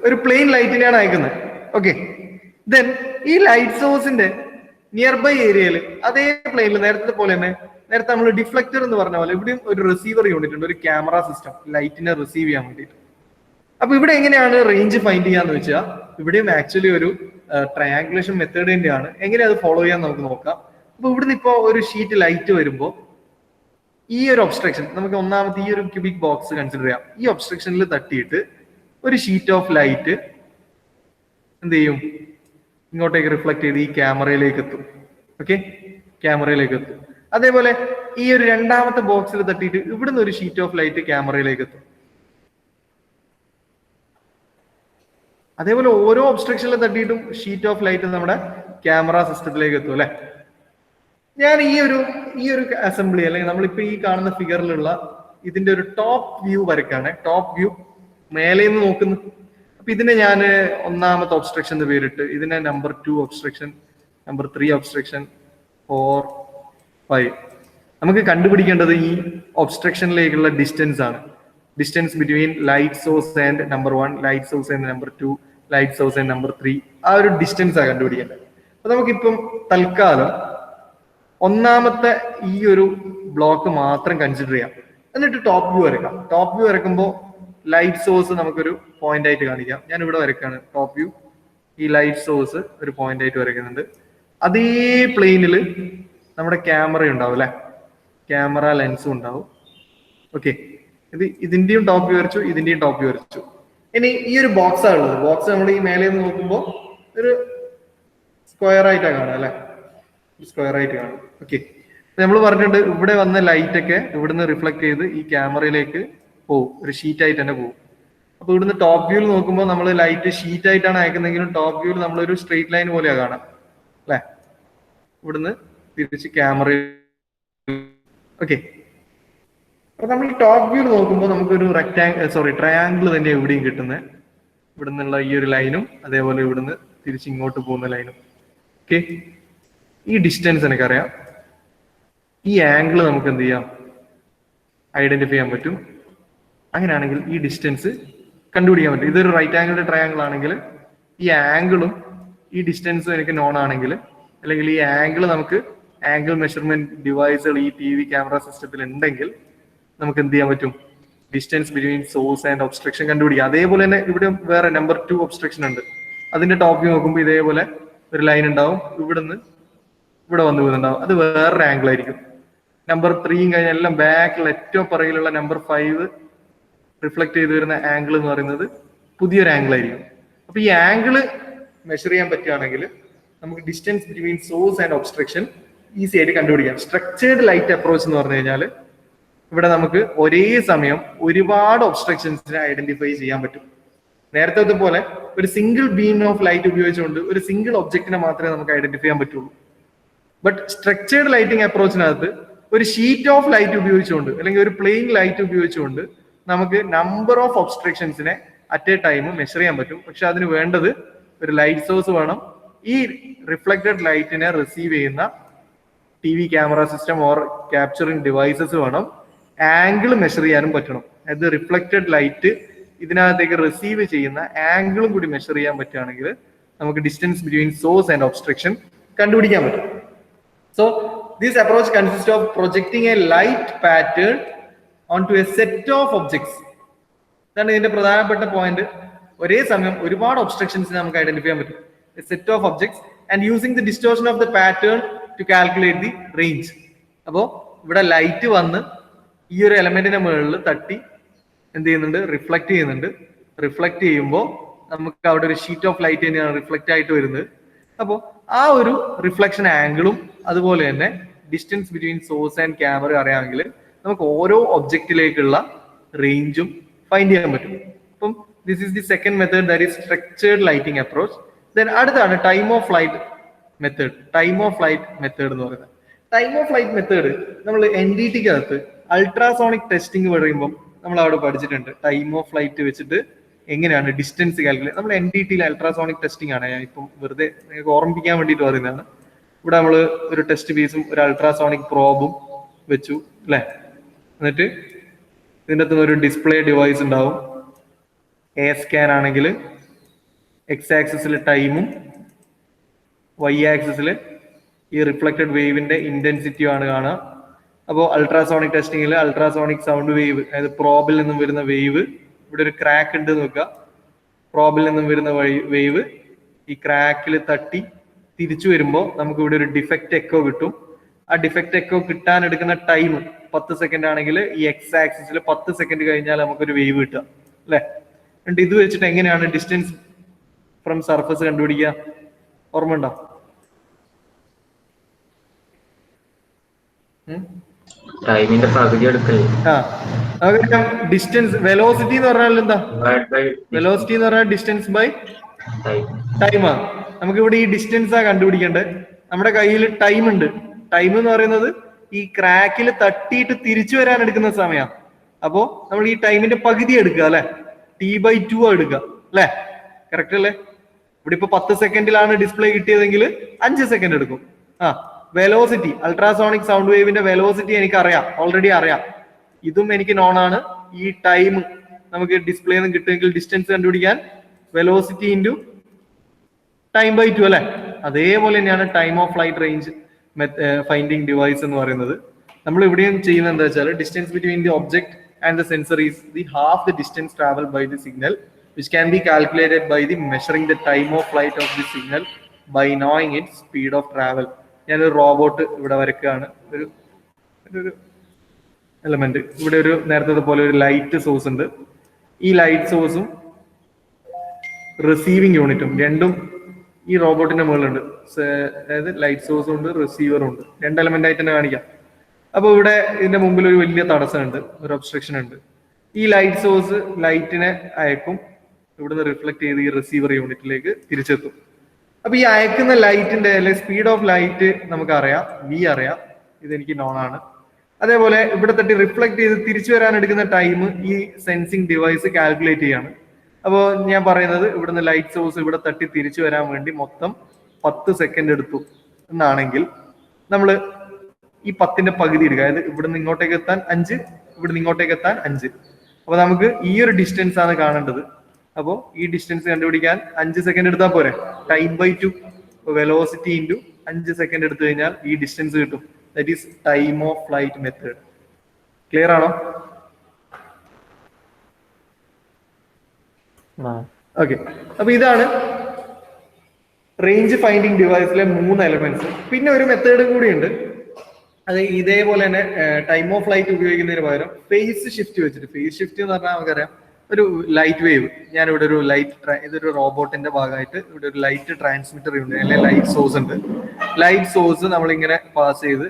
ഒരു പ്ലെയിൻ ലൈറ്റിനെയാണ് അയക്കുന്നത്. ഓക്കെ. ദെൻ ഈ ലൈറ്റ് സോഴ്സിന്റെ നിയർ ബൈ ഏരിയയിൽ അതേ പ്ലെയിനിൽ നേരത്തെ പോലെ തന്നെ നേരത്തെ നമ്മൾ ഡിഫ്ലക്ടർ എന്ന് പറഞ്ഞ പോലെ ഇവിടെയും ഒരു റിസീവർ യൂണിറ്റ് ഉണ്ട്, ഒരു ക്യാമറ സിസ്റ്റം ലൈറ്റിനെ റിസീവ് ചെയ്യാൻ വേണ്ടിയിട്ട്. അപ്പൊ ഇവിടെ എങ്ങനെയാണ് റേഞ്ച് ഫൈൻഡ് ചെയ്യാന്ന് വെച്ചാൽ ഇവിടെയും ആക്ച്വലി ഒരു ട്രയാങ്കുലേഷൻ മെത്തേഡ് തന്നെയാണ്. എങ്ങനെ അത് ഫോളോ ചെയ്യാൻ നമുക്ക് നോക്കാം. അപ്പൊ ഇവിടുന്ന് ഇപ്പോ ഒരു ഷീറ്റ് ലൈറ്റ് വരുമ്പോൾ ഈ ഒരു ഒബ്സ്ട്രക്ഷൻ നമുക്ക് ഒന്നാമത്തെ ഈ ഒരു ക്യൂബിക് ബോക്സ് കൺസിഡർ ചെയ്യാം. ഈ ഒബ്സ്ട്രക്ഷനിൽ തട്ടിയിട്ട് ഒരു ഷീറ്റ് ഓഫ് ലൈറ്റ് എന്ത് ചെയ്യും, ഇങ്ങോട്ടേക്ക് റിഫ്ലക്ട് ചെയ്ത് ഈ ക്യാമറയിലേക്ക് എത്തും. ഓക്കെ, ക്യാമറയിലേക്ക് എത്തും. അതേപോലെ ഈ ഒരു രണ്ടാമത്തെ ബോക്സിൽ തട്ടിയിട്ട് ഇവിടുന്ന് ഒരു ഷീറ്റ് ഓഫ് ലൈറ്റ് ക്യാമറയിലേക്ക് എത്തും. അതേപോലെ ഓരോ ഒബ്സ്ട്രക്ഷനിൽ തട്ടിയിട്ടും ഷീറ്റ് ഓഫ് ലൈറ്റ് നമ്മുടെ ക്യാമറ സിസ്റ്റത്തിലേക്ക് എത്തും അല്ലെ. ഞാൻ ഈ ഒരു അസംബ്ലി അല്ലെങ്കിൽ നമ്മളിപ്പോ ഈ കാണുന്ന ഫിഗറിലുള്ള ഇതിന്റെ ഒരു ടോപ്പ് വ്യൂ വരയ്ക്കാണ്. ടോപ്പ് വ്യൂ മേലെ നിന്ന് നോക്കുന്നു. അപ്പൊ ഇതിനെ ഞാൻ ഒന്നാമത്തെ ഒബ്സ്ട്രക്ഷൻ എന്ന് പേരിട്ട് ഇതിനെ നമ്പർ 2 ഒബ്സ്ട്രക്ഷൻ, നമ്പർ 3 ഒബ്സ്ട്രക്ഷൻ, 4, 5. നമുക്ക് കണ്ടുപിടിക്കേണ്ടത് ഈ ഒബ്സ്ട്രക്ഷനിലേക്കുള്ള ഡിസ്റ്റൻസ് ആണ്. Distance between light source and number 1, light source and number 2, light source and number 3. ആ ഒരു ഡിസ്റ്റൻസ് ആണ് കണ്ടുപിടിക്കേണ്ടത്. അപ്പൊ നമുക്കിപ്പം തൽക്കാലം ഒന്നാമത്തെ ഈ ഒരു ബ്ലോക്ക് മാത്രം കൺസിഡർ ചെയ്യാം. എന്നിട്ട് ടോപ്പ് വ്യൂ വരയ്ക്കാം. ടോപ്പ് വ്യൂ വരയ്ക്കുമ്പോൾ ലൈറ്റ് സോഴ്സ് നമുക്കൊരു പോയിന്റ് ആയിട്ട് കാണിക്കാം. ഞാൻ ഇവിടെ വരയ്ക്കാണ് ടോപ്പ് വ്യൂ. ഈ ലൈറ്റ് സോഴ്സ് ഒരു പോയിന്റ് ആയിട്ട് വരയ്ക്കുന്നുണ്ട്. അതേ പ്ലെയിനിൽ നമ്മുടെ ക്യാമറ ഉണ്ടാവും അല്ലെ, ക്യാമറ ലെൻസും ഉണ്ടാവും. ഓക്കെ, ഇതിന്റെയും ടോപ്പ് വ്യൂ വരച്ചു, ഇതിന്റെയും ടോപ്പ് വ്യൂ വരച്ചു. ഇനി ഈ ഒരു ബോക്സാണ് ഉള്ളത്. ബോക്സ് നമ്മൾ ഈ മേലെ നിന്ന് നോക്കുമ്പോൾ ഒരു സ്ക്വയർ ആയിട്ടാണ് കാണുക അല്ലെ, സ്ക്വയർ ആയിട്ട് കാണും. ഓക്കെ, നമ്മൾ പറഞ്ഞിട്ടുണ്ട് ഇവിടെ വന്ന ലൈറ്റ് ഒക്കെ ഇവിടുന്ന് റിഫ്ലക്ട് ചെയ്ത് ഈ ക്യാമറയിലേക്ക് പോകും, ഒരു ഷീറ്റ് ആയിട്ട് തന്നെ പോകും. അപ്പൊ ഇവിടുന്ന് ടോപ്പ് വ്യൂവിൽ നോക്കുമ്പോൾ നമ്മൾ ലൈറ്റ് ഷീറ്റ് ആയിട്ടാണ് അയക്കുന്നെങ്കിലും ടോപ്പ് വ്യൂവിൽ നമ്മളൊരു സ്ട്രെയിറ്റ് ലൈൻ പോലെയാണ് കാണാം അല്ലെ. ഇവിടുന്ന് തിരിച്ച് ക്യാമറ. ഓക്കെ, അപ്പൊ നമ്മൾ ഈ ടോപ്പ് വ്യൂ നോക്കുമ്പോൾ നമുക്കൊരു ട്രയാങ്കിൾ തന്നെ എവിടെയും കിട്ടുന്നത്. ഇവിടെ നിന്നുള്ള ഈ ഒരു ലൈനും അതേപോലെ ഇവിടുന്ന് തിരിച്ച് ഇങ്ങോട്ട് പോകുന്ന ലൈനും. ഓക്കെ, ഈ ഡിസ്റ്റൻസ് എനിക്കറിയാം, ഈ ആംഗിൾ നമുക്ക് എന്ത് ചെയ്യാം, ഐഡന്റിഫൈ ചെയ്യാൻ പറ്റും. അങ്ങനെയാണെങ്കിൽ ഈ ഡിസ്റ്റൻസ് കണ്ടുപിടിക്കാൻ പറ്റും. ഇതൊരു റൈറ്റ് ആംഗിളുടെ ട്രയാങ്കിൾ ആണെങ്കിൽ ഈ ആംഗിളും ഈ ഡിസ്റ്റൻസും എനിക്ക് നോൺ ആണെങ്കിൽ, അല്ലെങ്കിൽ ഈ ആംഗിൾ നമുക്ക് ആംഗിൾ മെഷർമെന്റ് ഡിവൈസുകൾ ഈ ടി വി ക്യാമറ സിസ്റ്റത്തിൽ ഉണ്ടെങ്കിൽ നമുക്ക് എന്ത് ചെയ്യാൻ പറ്റും, distance between source and obstruction കണ്ടുപിടിക്കാം. അതേപോലെ തന്നെ ഇവിടെ വേറെ നമ്പർ 2 ഒബ്സ്ട്രക്ഷൻ ഉണ്ട്. അതിന്റെ ടോപ്പ് വ്യൂ നോക്കുമ്പോൾ ഇതേപോലെ ഒരു ലൈൻ ഉണ്ടാവും, ഇവിടുന്ന് ഇവിടെ വന്നു പോകുന്നുണ്ടാവും. അത് വേറൊരു ആംഗിൾ ആയിരിക്കും. നമ്പർ 3 കഴിഞ്ഞാൽ എല്ലാം ബാക്കിൽ ഏറ്റവും പുറകിലുള്ള നമ്പർ 5 റിഫ്ലക്ട് ചെയ്ത് വരുന്ന ആംഗിൾ എന്ന് പറയുന്നത് പുതിയൊരു ആംഗിൾ ആയിരിക്കും. അപ്പൊ ഈ ആംഗിൾ മെഷർ ചെയ്യാൻ പറ്റുകയാണെങ്കിൽ നമുക്ക് distance between source and obstruction easy ആയിട്ട് കണ്ടുപിടിക്കാം. സ്ട്രക്ചേർഡ് ലൈറ്റ് അപ്രോച്ച് എന്ന് പറഞ്ഞു കഴിഞ്ഞാൽ ഇവിടെ നമുക്ക് ഒരേ സമയം ഒരുപാട് ഒബ്സ്ട്രക്ഷൻസിനെ ഐഡന്റിഫൈ ചെയ്യാൻ പറ്റും. നേരത്തെ പോലെ ഒരു സിംഗിൾ ബീം ഓഫ് ലൈറ്റ് ഉപയോഗിച്ചുകൊണ്ട് ഒരു സിംഗിൾ ഒബ്ജക്റ്റിനെ മാത്രമേ നമുക്ക് ഐഡന്റിഫൈ ചെയ്യാൻ പറ്റുള്ളൂ. ബട്ട് സ്ട്രക്ചേർഡ് ലൈറ്റിംഗ് അപ്രോച്ചിനകത്ത് ഒരു ഷീറ്റ് ഓഫ് ലൈറ്റ് ഉപയോഗിച്ചുകൊണ്ട് അല്ലെങ്കിൽ ഒരു പ്ലെയിൻ ലൈറ്റ് ഉപയോഗിച്ചുകൊണ്ട് നമുക്ക് നമ്പർ ഓഫ് ഒബ്സ്ട്രക്ഷൻസിനെ അറ്റ് എ ടൈം മെഷർ ചെയ്യാൻ പറ്റും. പക്ഷെ അതിന് വേണ്ടത് ഒരു ലൈറ്റ് സോഴ്സ് വേണം. ഈ റിഫ്ലക്റ്റഡ് ലൈറ്റിനെ റിസീവ് ചെയ്യുന്ന T V camera system or capturing devices വേണം. ആംഗിൾ മെഷർ ചെയ്യാനും പറ്റണം. അതായത് റിഫ്ലക്റ്റഡ് ലൈറ്റ് ഇതിനകത്തേക്ക് റിസീവ് ചെയ്യുന്ന ആംഗിളും കൂടി മെഷർ ചെയ്യാൻ പറ്റുകയാണെങ്കിൽ നമുക്ക് distance between source and obstruction കണ്ടുപിടിക്കാൻ പറ്റും. So this approach consist of projecting A light pattern onto a set of objects. ഇതാണ് ഇതിന്റെ പ്രധാനപ്പെട്ട പോയിന്റ്. ഒരേ സമയം ഒരുപാട് ഒബ്സ്ട്രക്ഷൻസ് നമുക്ക് ഐഡന്റിഫൈ ചെയ്യാൻ പറ്റും. A set of objects and using the distortion of the pattern to calculate the range. അപ്പോൾ ഇവിടെ ലൈറ്റ് വന്ന് ഈ ഒരു എലമെന്റിന്റെ മുകളിൽ തട്ടി എന്ത് ചെയ്യുന്നുണ്ട്, റിഫ്ലക്ട് ചെയ്യുന്നുണ്ട്. റിഫ്ലക്ട് ചെയ്യുമ്പോൾ നമുക്ക് അവിടെ ഒരു ഷീറ്റ് ഓഫ് ലൈറ്റ് തന്നെയാണ് റിഫ്ലക്റ്റ് ആയിട്ട് വരുന്നത്. അപ്പോൾ ആ ഒരു റിഫ്ലക്ഷൻ ആംഗിളും അതുപോലെ തന്നെ distance between source and camera അറിയാമെങ്കിൽ നമുക്ക് ഓരോ ഒബ്ജക്റ്റിലേക്കുള്ള റേഞ്ചും ഫൈൻഡ് ചെയ്യാൻ പറ്റും. അപ്പം this is the second method, that is structured lighting approach. Then അടുത്താണ് time of flight method. Time of flight method എന്ന് പറയുന്നത്, ടൈം ഓഫ് ഫ്ലൈറ്റ് മെത്തേഡ് നമ്മൾ NDT-ക്കകത്ത് അൾട്രാസോണിക് ടെസ്റ്റിംഗ് പറയുമ്പോൾ നമ്മൾ അവിടെ പഠിച്ചിട്ടുണ്ട്. ടൈം ഓഫ് ഫ്ലൈറ്റ് വെച്ചിട്ട് എങ്ങനെയാണ് ഡിസ്റ്റൻസ് കാൽക്കുലേറ്റ്. നമ്മൾ NDT-യിൽ അൾട്രാസോണിക് ടെസ്റ്റിംഗ് ആണ്. ഞാൻ ഇപ്പം വെറുതെ നിങ്ങൾക്ക് ഓർമ്മിപ്പിക്കാൻ വേണ്ടിയിട്ട് പറയുന്നതാണ്. ഇവിടെ നമ്മൾ ഒരു ടെസ്റ്റ് പീസും ഒരു അൾട്രാസോണിക് പ്രോബും വെച്ചു അല്ലെ. എന്നിട്ട് ഇതിൻ്റെ അകത്ത് ഒരു ഡിസ്പ്ലേ ഡിവൈസ് ഉണ്ടാവും. എ സ്കാൻ ആണെങ്കിൽ എക്സ് ആക്സിസിൽ ടൈമും വൈ ആക്സിസിൽ ഈ റിഫ്ലക്റ്റഡ് വേവിന്റെ ഇന്റൻസിറ്റിയുമാണ് കാണുക. അപ്പോൾ അൾട്രാസോണിക് ടെസ്റ്റിംഗിൽ അൾട്രാസോണിക് സൗണ്ട് വേവ്, അതായത് പ്രോബിൽ നിന്നും വരുന്ന വേവ്, ഇവിടെ ഒരു ക്രാക്ക് ഉണ്ട് നോക്കുക. പ്രോബിൽ നിന്നും വരുന്ന വേവ് ഈ ക്രാക്കിൽ തട്ടി തിരിച്ചു വരുമ്പോൾ നമുക്ക് ഇവിടെ ഒരു ഡിഫക്റ്റ് എക്കോ കിട്ടും. ആ ഡിഫക്റ്റ് എക്കോ കിട്ടാൻ എടുക്കുന്ന ടൈം 10 സെക്കൻഡ് ആണെങ്കിൽ ഈ എക്സ് ആക്സിസിൽ 10 സെക്കൻഡ് കഴിഞ്ഞാൽ നമുക്കൊരു വേവ് കിട്ടുക അല്ലെ. എന്നിട്ട് ഇത് വെച്ചിട്ട് എങ്ങനെയാണ് ഡിസ്റ്റൻസ് ഫ്രം സർഫസ് കണ്ടുപിടിക്കുക, ഓർമ്മ ഉണ്ടോ? ടൈമിന്റെ പകുതി എടുക്കല്ലേ. ഡിസ്റ്റൻസ് വെലോസിറ്റി എന്ന് പറഞ്ഞാൽ എന്താ? വെലോസിറ്റി എന്ന് പറഞ്ഞാൽ ഡിസ്റ്റൻസ് ബൈ ടൈമാണ്. നമുക്ക് ഇവിടെ ഈ ഡിസ്റ്റൻസ് ആ കണ്ടുപിടിക്കേണ്ടത്. നമ്മുടെ കയ്യിൽ ടൈം ഉണ്ട്. ടൈം എന്ന് പറയുന്നത് ഈ ക്രാക്കിൽ തട്ടിയിട്ട് തിരിച്ചു വരാൻ എടുക്കുന്ന സമയം. അപ്പോ നമ്മൾ ഈ ടൈമിന്റെ പകുതി എടുക്കുക അല്ലെ, T/2 എടുക്കുക അല്ലെ, കറക്റ്റ് അല്ലേ? ഇവിടെ ഇപ്പൊ 10 സെക്കൻഡിലാണ് ഡിസ്പ്ലേ കിട്ടിയതെങ്കിൽ 5 സെക്കൻഡ് എടുക്കും. വെലോസിറ്റി, അൾട്രാസോണിക് സൗണ്ട് വേവിന്റെ വെലോസിറ്റി എനിക്ക് അറിയാം, ഓൾറെഡി അറിയാം. ഇതും എനിക്ക് നോൺ ആണ്. ഈ ടൈം നമുക്ക് ഡിസ്പ്ലേ നിന്ന് കിട്ടുമെങ്കിൽ ഡിസ്റ്റൻസ് കണ്ടുപിടിക്കാൻ വെലോസിറ്റി ഇൻറ്റു ടൈം/2 അല്ലെ. അതേപോലെ തന്നെയാണ് time of flight range finding device എന്ന് പറയുന്നത്. നമ്മൾ ഇവിടെയും ചെയ്യുന്നത് എന്താ വെച്ചാൽ distance between the object and the sensor is the half the distance traveled by the signal, which can be calculated by the measuring the time of flight of the signal by knowing its speed of travel. ഞാനൊരു robot ഇവിടെ വരയ്ക്കുകയാണ്, ഒരു element. ഇവിടെ ഒരു നേരത്തെ പോലെ ഒരു light source ഉണ്ട്. ഈ ലൈറ്റ് സോഴ്സും റിസീവിങ് യൂണിറ്റും രണ്ടും ഈ റോബോട്ടിന്റെ മുകളിലുണ്ട്. അതായത് ലൈറ്റ് സോഴ്സും ഉണ്ട്, റിസീവറും ഉണ്ട്. രണ്ട് എലമെന്റ് ആയിട്ട് തന്നെ കാണിക്കാം. അപ്പൊ ഇവിടെ ഇതിന്റെ മുമ്പിൽ ഒരു വലിയ തടസ്സമുണ്ട്, ഒരു ഒബ്സ്ട്രക്ഷൻ ഉണ്ട്. ഈ ലൈറ്റ് സോഴ്സ് ലൈറ്റിനെ അയക്കും, ഇവിടുന്ന് റിഫ്ലക്ട് ചെയ്ത് ഈ റിസീവർ യൂണിറ്റിലേക്ക് തിരിച്ചെത്തും. അപ്പൊ ഈ അയക്കുന്ന ലൈറ്റിന്റെ അല്ലെ സ്പീഡ് ഓഫ് ലൈറ്റ് നമുക്ക് അറിയാം, വി അറിയാം, ഇതെനിക്ക് നോൺ ആണ്. അതേപോലെ ഇവിടെ തട്ടി റിഫ്ലക്ട് ചെയ്ത് തിരിച്ചു വരാൻ എടുക്കുന്ന ടൈം ഈ സെൻസിങ് ഡിവൈസ് കാൽക്കുലേറ്റ് ചെയ്യാണ്. അപ്പോൾ ഞാൻ പറയുന്നത് ഇവിടുന്ന് ലൈറ്റ് സോഴ്സ് ഇവിടെ തട്ടി തിരിച്ചു വരാൻ വേണ്ടി മൊത്തം 10 സെക്കൻഡ് എടുത്തു എന്നാണെങ്കിൽ നമ്മൾ ഈ 10ന്റെ പകുതി എടുക്കുക. അതായത് ഇവിടുന്ന് ഇങ്ങോട്ടേക്ക് എത്താൻ 5, ഇവിടുന്ന് ഇങ്ങോട്ടേക്ക് എത്താൻ 5. അപ്പൊ നമുക്ക് ഈ ഒരു ഡിസ്റ്റൻസ് ആണ് കാണേണ്ടത്. അപ്പോൾ ഈ ഡിസ്റ്റൻസ് കണ്ടുപിടിക്കാൻ 5 സെക്കൻഡ് എടുത്താൽ പോരെ, time by 2, velocity into 5 second എടുത്തു കഴിഞ്ഞാൽ ഈ ഡിസ്റ്റൻസ് കിട്ടും. That is time of flight method. Clear ആണോ? ഓക്കെ. അപ്പൊ ഇതാണ് റേഞ്ച് ഫൈൻഡിങ് ഡിവൈസിലെ 3 എലമെന്റ്സ്. പിന്നെ ഒരു മെത്തേഡ് കൂടിയുണ്ട്. അത് ഇതേപോലെ തന്നെ ടൈം ഓഫ് ഫ്ലൈറ്റ് ഉപയോഗിക്കുന്നതിന് പകരം ഫേസ് ഷിഫ്റ്റ് വെച്ചിട്ട്, ഫേസ് ഷിഫ്റ്റ് എന്ന് പറഞ്ഞാൽ നമുക്കറിയാം ഒരു ലൈറ്റ് വേവ്. ഞാനിവിടെ ഒരു ലൈറ്റ്, ഇതൊരു റോബോട്ടിന്റെ ഭാഗമായിട്ട് ഇവിടെ ഒരു ലൈറ്റ് ട്രാൻസ്മിറ്റർ ഉണ്ട്, അല്ലെങ്കിൽ ലൈറ്റ് സോഴ്സ് ഉണ്ട്. ലൈറ്റ് സോഴ്സ് നമ്മളിങ്ങനെ പാസ് ചെയ്ത്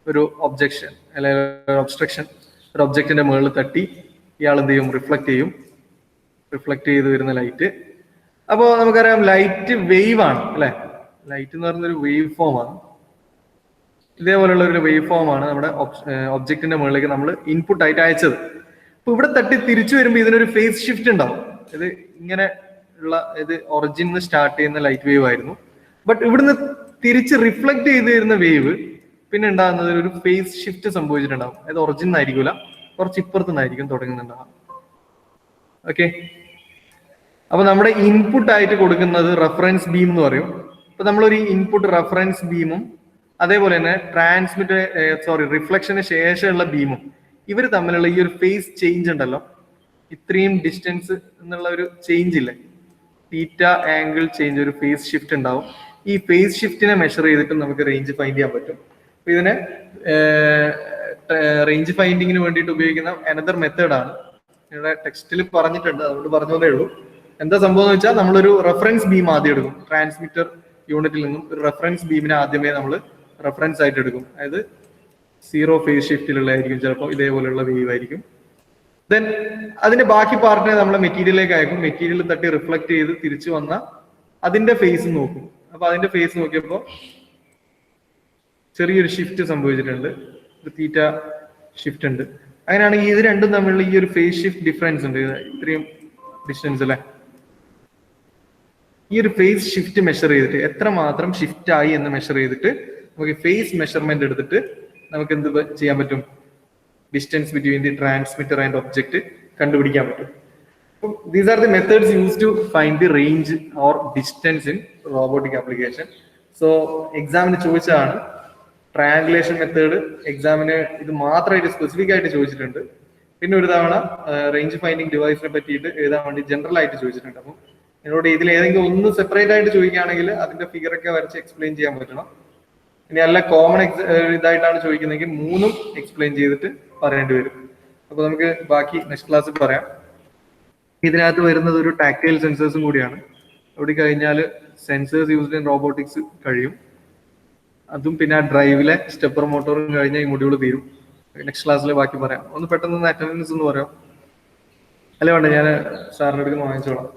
ഒരു ഒബ്ജക്ഷൻ അല്ലെങ്കിൽ ഒബ്സ്ട്രക്ഷൻ, ഒരു ഒബ്ജക്റ്റിന്റെ മുകളിൽ തട്ടി ഇയാൾ എന്ത് ചെയ്യും, റിഫ്ലക്ട് ചെയ്യും. റിഫ്ലക്ട് ചെയ്ത് വരുന്ന ലൈറ്റ്. അപ്പോൾ നമുക്കറിയാം ലൈറ്റ് വേവ് ആണ് അല്ലെ. ലൈറ്റ് എന്ന് പറയുന്ന ഒരു വേവ് ഫോം ആണ്. ഇതേപോലെയുള്ള ഒരു വേവ് ഫോം ആണ് നമ്മുടെ ഒബ്ജക്റ്റിന്റെ മുകളിലേക്ക് നമ്മൾ ഇൻപുട്ട് ആയിട്ട് അയച്ചത്. അപ്പൊ ഇവിടെ തട്ടി തിരിച്ചു വരുമ്പോൾ ഇതിനൊരു ഫേസ് ഷിഫ്റ്റ് ഉണ്ടാവും. ഇത് ഇങ്ങനെ ഉള്ള ഇത് ഒറിജിനിൽ സ്റ്റാർട്ട് ചെയ്യുന്ന ലൈറ്റ് വേവ് ആയിരുന്നു. ബട്ട് ഇവിടുന്ന് തിരിച്ച് റിഫ്ലക്ട് ചെയ്ത് വരുന്ന വേവ് പിന്നെ ഉണ്ടാകുന്നത് ഒരു ഫേസ് ഷിഫ്റ്റ് സംഭവിച്ചിട്ടുണ്ടാവും. അതായത് ഒറിജിൻ ആയിരിക്കില്ല, കുറച്ച് ഇപ്പുറത്തു നിന്നായിരിക്കും തുടങ്ങുന്നുണ്ടാവും. ഓക്കെ. അപ്പൊ നമ്മുടെ ഇൻപുട്ട് ആയിട്ട് കൊടുക്കുന്നത് റെഫറൻസ് ബീം എന്ന് പറയും. അപ്പൊ നമ്മളൊരു ഇൻപുട്ട് റെഫറൻസ് ബീമും അതേപോലെ തന്നെ റിഫ്ലക്ഷന് ശേഷമുള്ള ബീമും ഇവർ തമ്മിലുള്ള ഈ ഒരു ഫേസ് ചേഞ്ച് ഉണ്ടല്ലോ, ഇത്രയും ഡിസ്റ്റൻസ് എന്നുള്ള ഒരു ചേഞ്ച് ഇല്ലേ, തീറ്റ ആംഗിൾ ചേഞ്ച്, ഒരു ഫേസ് ഷിഫ്റ്റ് ഉണ്ടാവും. ഈ ഫേസ് ഷിഫ്റ്റിനെ മെഷർ ചെയ്തിട്ട് നമുക്ക് റേഞ്ച് ഫൈൻഡ് ചെയ്യാൻ പറ്റും. അപ്പൊ ഇതിനെ റേഞ്ച് ഫൈൻഡിങ്ങിന് വേണ്ടിയിട്ട് ഉപയോഗിക്കുന്ന അനദർ മെത്തേഡാണ്. ഇവിടെ ടെക്സ്റ്റിൽ പറഞ്ഞിട്ടുണ്ട്, അതുകൊണ്ട് പറഞ്ഞതേ ഉള്ളൂ. എന്താ സംഭവം എന്ന് വെച്ചാൽ നമ്മളൊരു റെഫറൻസ് ബീം ആദ്യം എടുക്കും. ട്രാൻസ്മിറ്റർ യൂണിറ്റിൽ നിന്നും ഒരു റെഫറൻസ് ബീമിനെ ആദ്യമേ നമ്മൾ റെഫറൻസ് ആയിട്ട് എടുക്കും. അതായത് 0 ഫേസ് ഷിഫ്റ്റിലുള്ളതായിരിക്കും, ചിലപ്പോൾ ഇതേപോലെയുള്ള വേവ് ആയിരിക്കും. ദെൻ അതിന്റെ ബാക്കി പാർട്ടിനെ നമ്മൾ മെറ്റീരിയലിലേക്ക് അയക്കും. മെറ്റീരിയൽ തട്ടി റിഫ്ലക്ട് ചെയ്ത് തിരിച്ചു വന്ന അതിന്റെ ഫേസ് നോക്കും. അപ്പൊ അതിന്റെ ഫേസ് നോക്കിയപ്പോൾ ചെറിയൊരു ഷിഫ്റ്റ് സംഭവിച്ചിട്ടുണ്ട്, ഒരു തീറ്റ ഷിഫ്റ്റ് ഉണ്ട്. അങ്ങനെയാണെങ്കിൽ ഇത് രണ്ടും തമ്മിലുള്ള ഈ ഒരു ഫേസ് ഷിഫ്റ്റ് ഡിഫറൻസ് ഉണ്ട്, ഇത്രയും ഡിസ്റ്റൻസ് അല്ലെ. ഈ ഒരു ഫേസ് ഷിഫ്റ്റ് മെഷർ ചെയ്തിട്ട് എത്രമാത്രം ഷിഫ്റ്റ് ആയി എന്ന് മെഷർ ചെയ്തിട്ട് നമുക്ക് ഫേസ് മെഷർമെന്റ് എടുത്തിട്ട് നമുക്ക് എന്ത് ചെയ്യാൻ പറ്റും, distance between the transmitter and object കണ്ടുപിടിക്കാൻ പറ്റും. These are the methods use to find the range or distance in robotic application. So എക്സാമിന് ചോദിച്ചതാണ് ട്രയാങ്കുലേഷൻ മെത്തേഡ്. എക്സാമിന് ഇത് മാത്രമായിട്ട് സ്പെസിഫിക് ആയിട്ട് ചോദിച്ചിട്ടുണ്ട്. പിന്നെ ഒരു തവണ റേഞ്ച് ഫൈൻഡിങ് ഡിവൈസിനെ പറ്റിയിട്ട് എഴുതാൻ വേണ്ടി ജനറൽ ആയിട്ട് ചോദിച്ചിട്ടുണ്ട്. അപ്പം എന്നോട് ഇതിൽ ഏതെങ്കിലും ഒന്ന് സെപ്പറേറ്റ് ആയിട്ട് ചോദിക്കുകയാണെങ്കിൽ അതിന്റെ ഫിഗർ ഒക്കെ വരച്ച് എക്സ്പ്ലെയിൻ ചെയ്യാൻ പറ്റണം. ഇനി അല്ല കോമൺ ഇതായിട്ടാണ് ചോദിക്കുന്നതെങ്കിൽ 3ഉം എക്സ്പ്ലെയിൻ ചെയ്തിട്ട് പറയേണ്ടി വരും. അപ്പൊ നമുക്ക് ബാക്കി നെക്സ്റ്റ് ക്ലാസ്സിൽ പറയാം. ഇതിനകത്ത് വരുന്നത് ഒരു ടാക്ടൈൽ സെൻസേഴ്സും കൂടിയാണ്. അവിടെ കഴിഞ്ഞാൽ സെൻസേഴ്സ് യൂസ്ഡ് ഇൻ റോബോട്ടിക്സ് കഴിയും. അതും പിന്നെ ആ ഡ്രൈവിലെ സ്റ്റെപ്പർ മോട്ടോറും കഴിഞ്ഞാൽ ഈ മൊഡ്യൂൾ തീരും. നെക്സ്റ്റ് ക്ലാസ്സിൽ ബാക്കി പറയാം. ഒന്ന് പെട്ടെന്ന് അറ്റൻഡൻസ് എന്ന് പറയാം. അല്ല വേണ്ട, ഞാൻ സാറിൻ്റെ അടുത്ത് വാങ്ങിച്ചോളാം.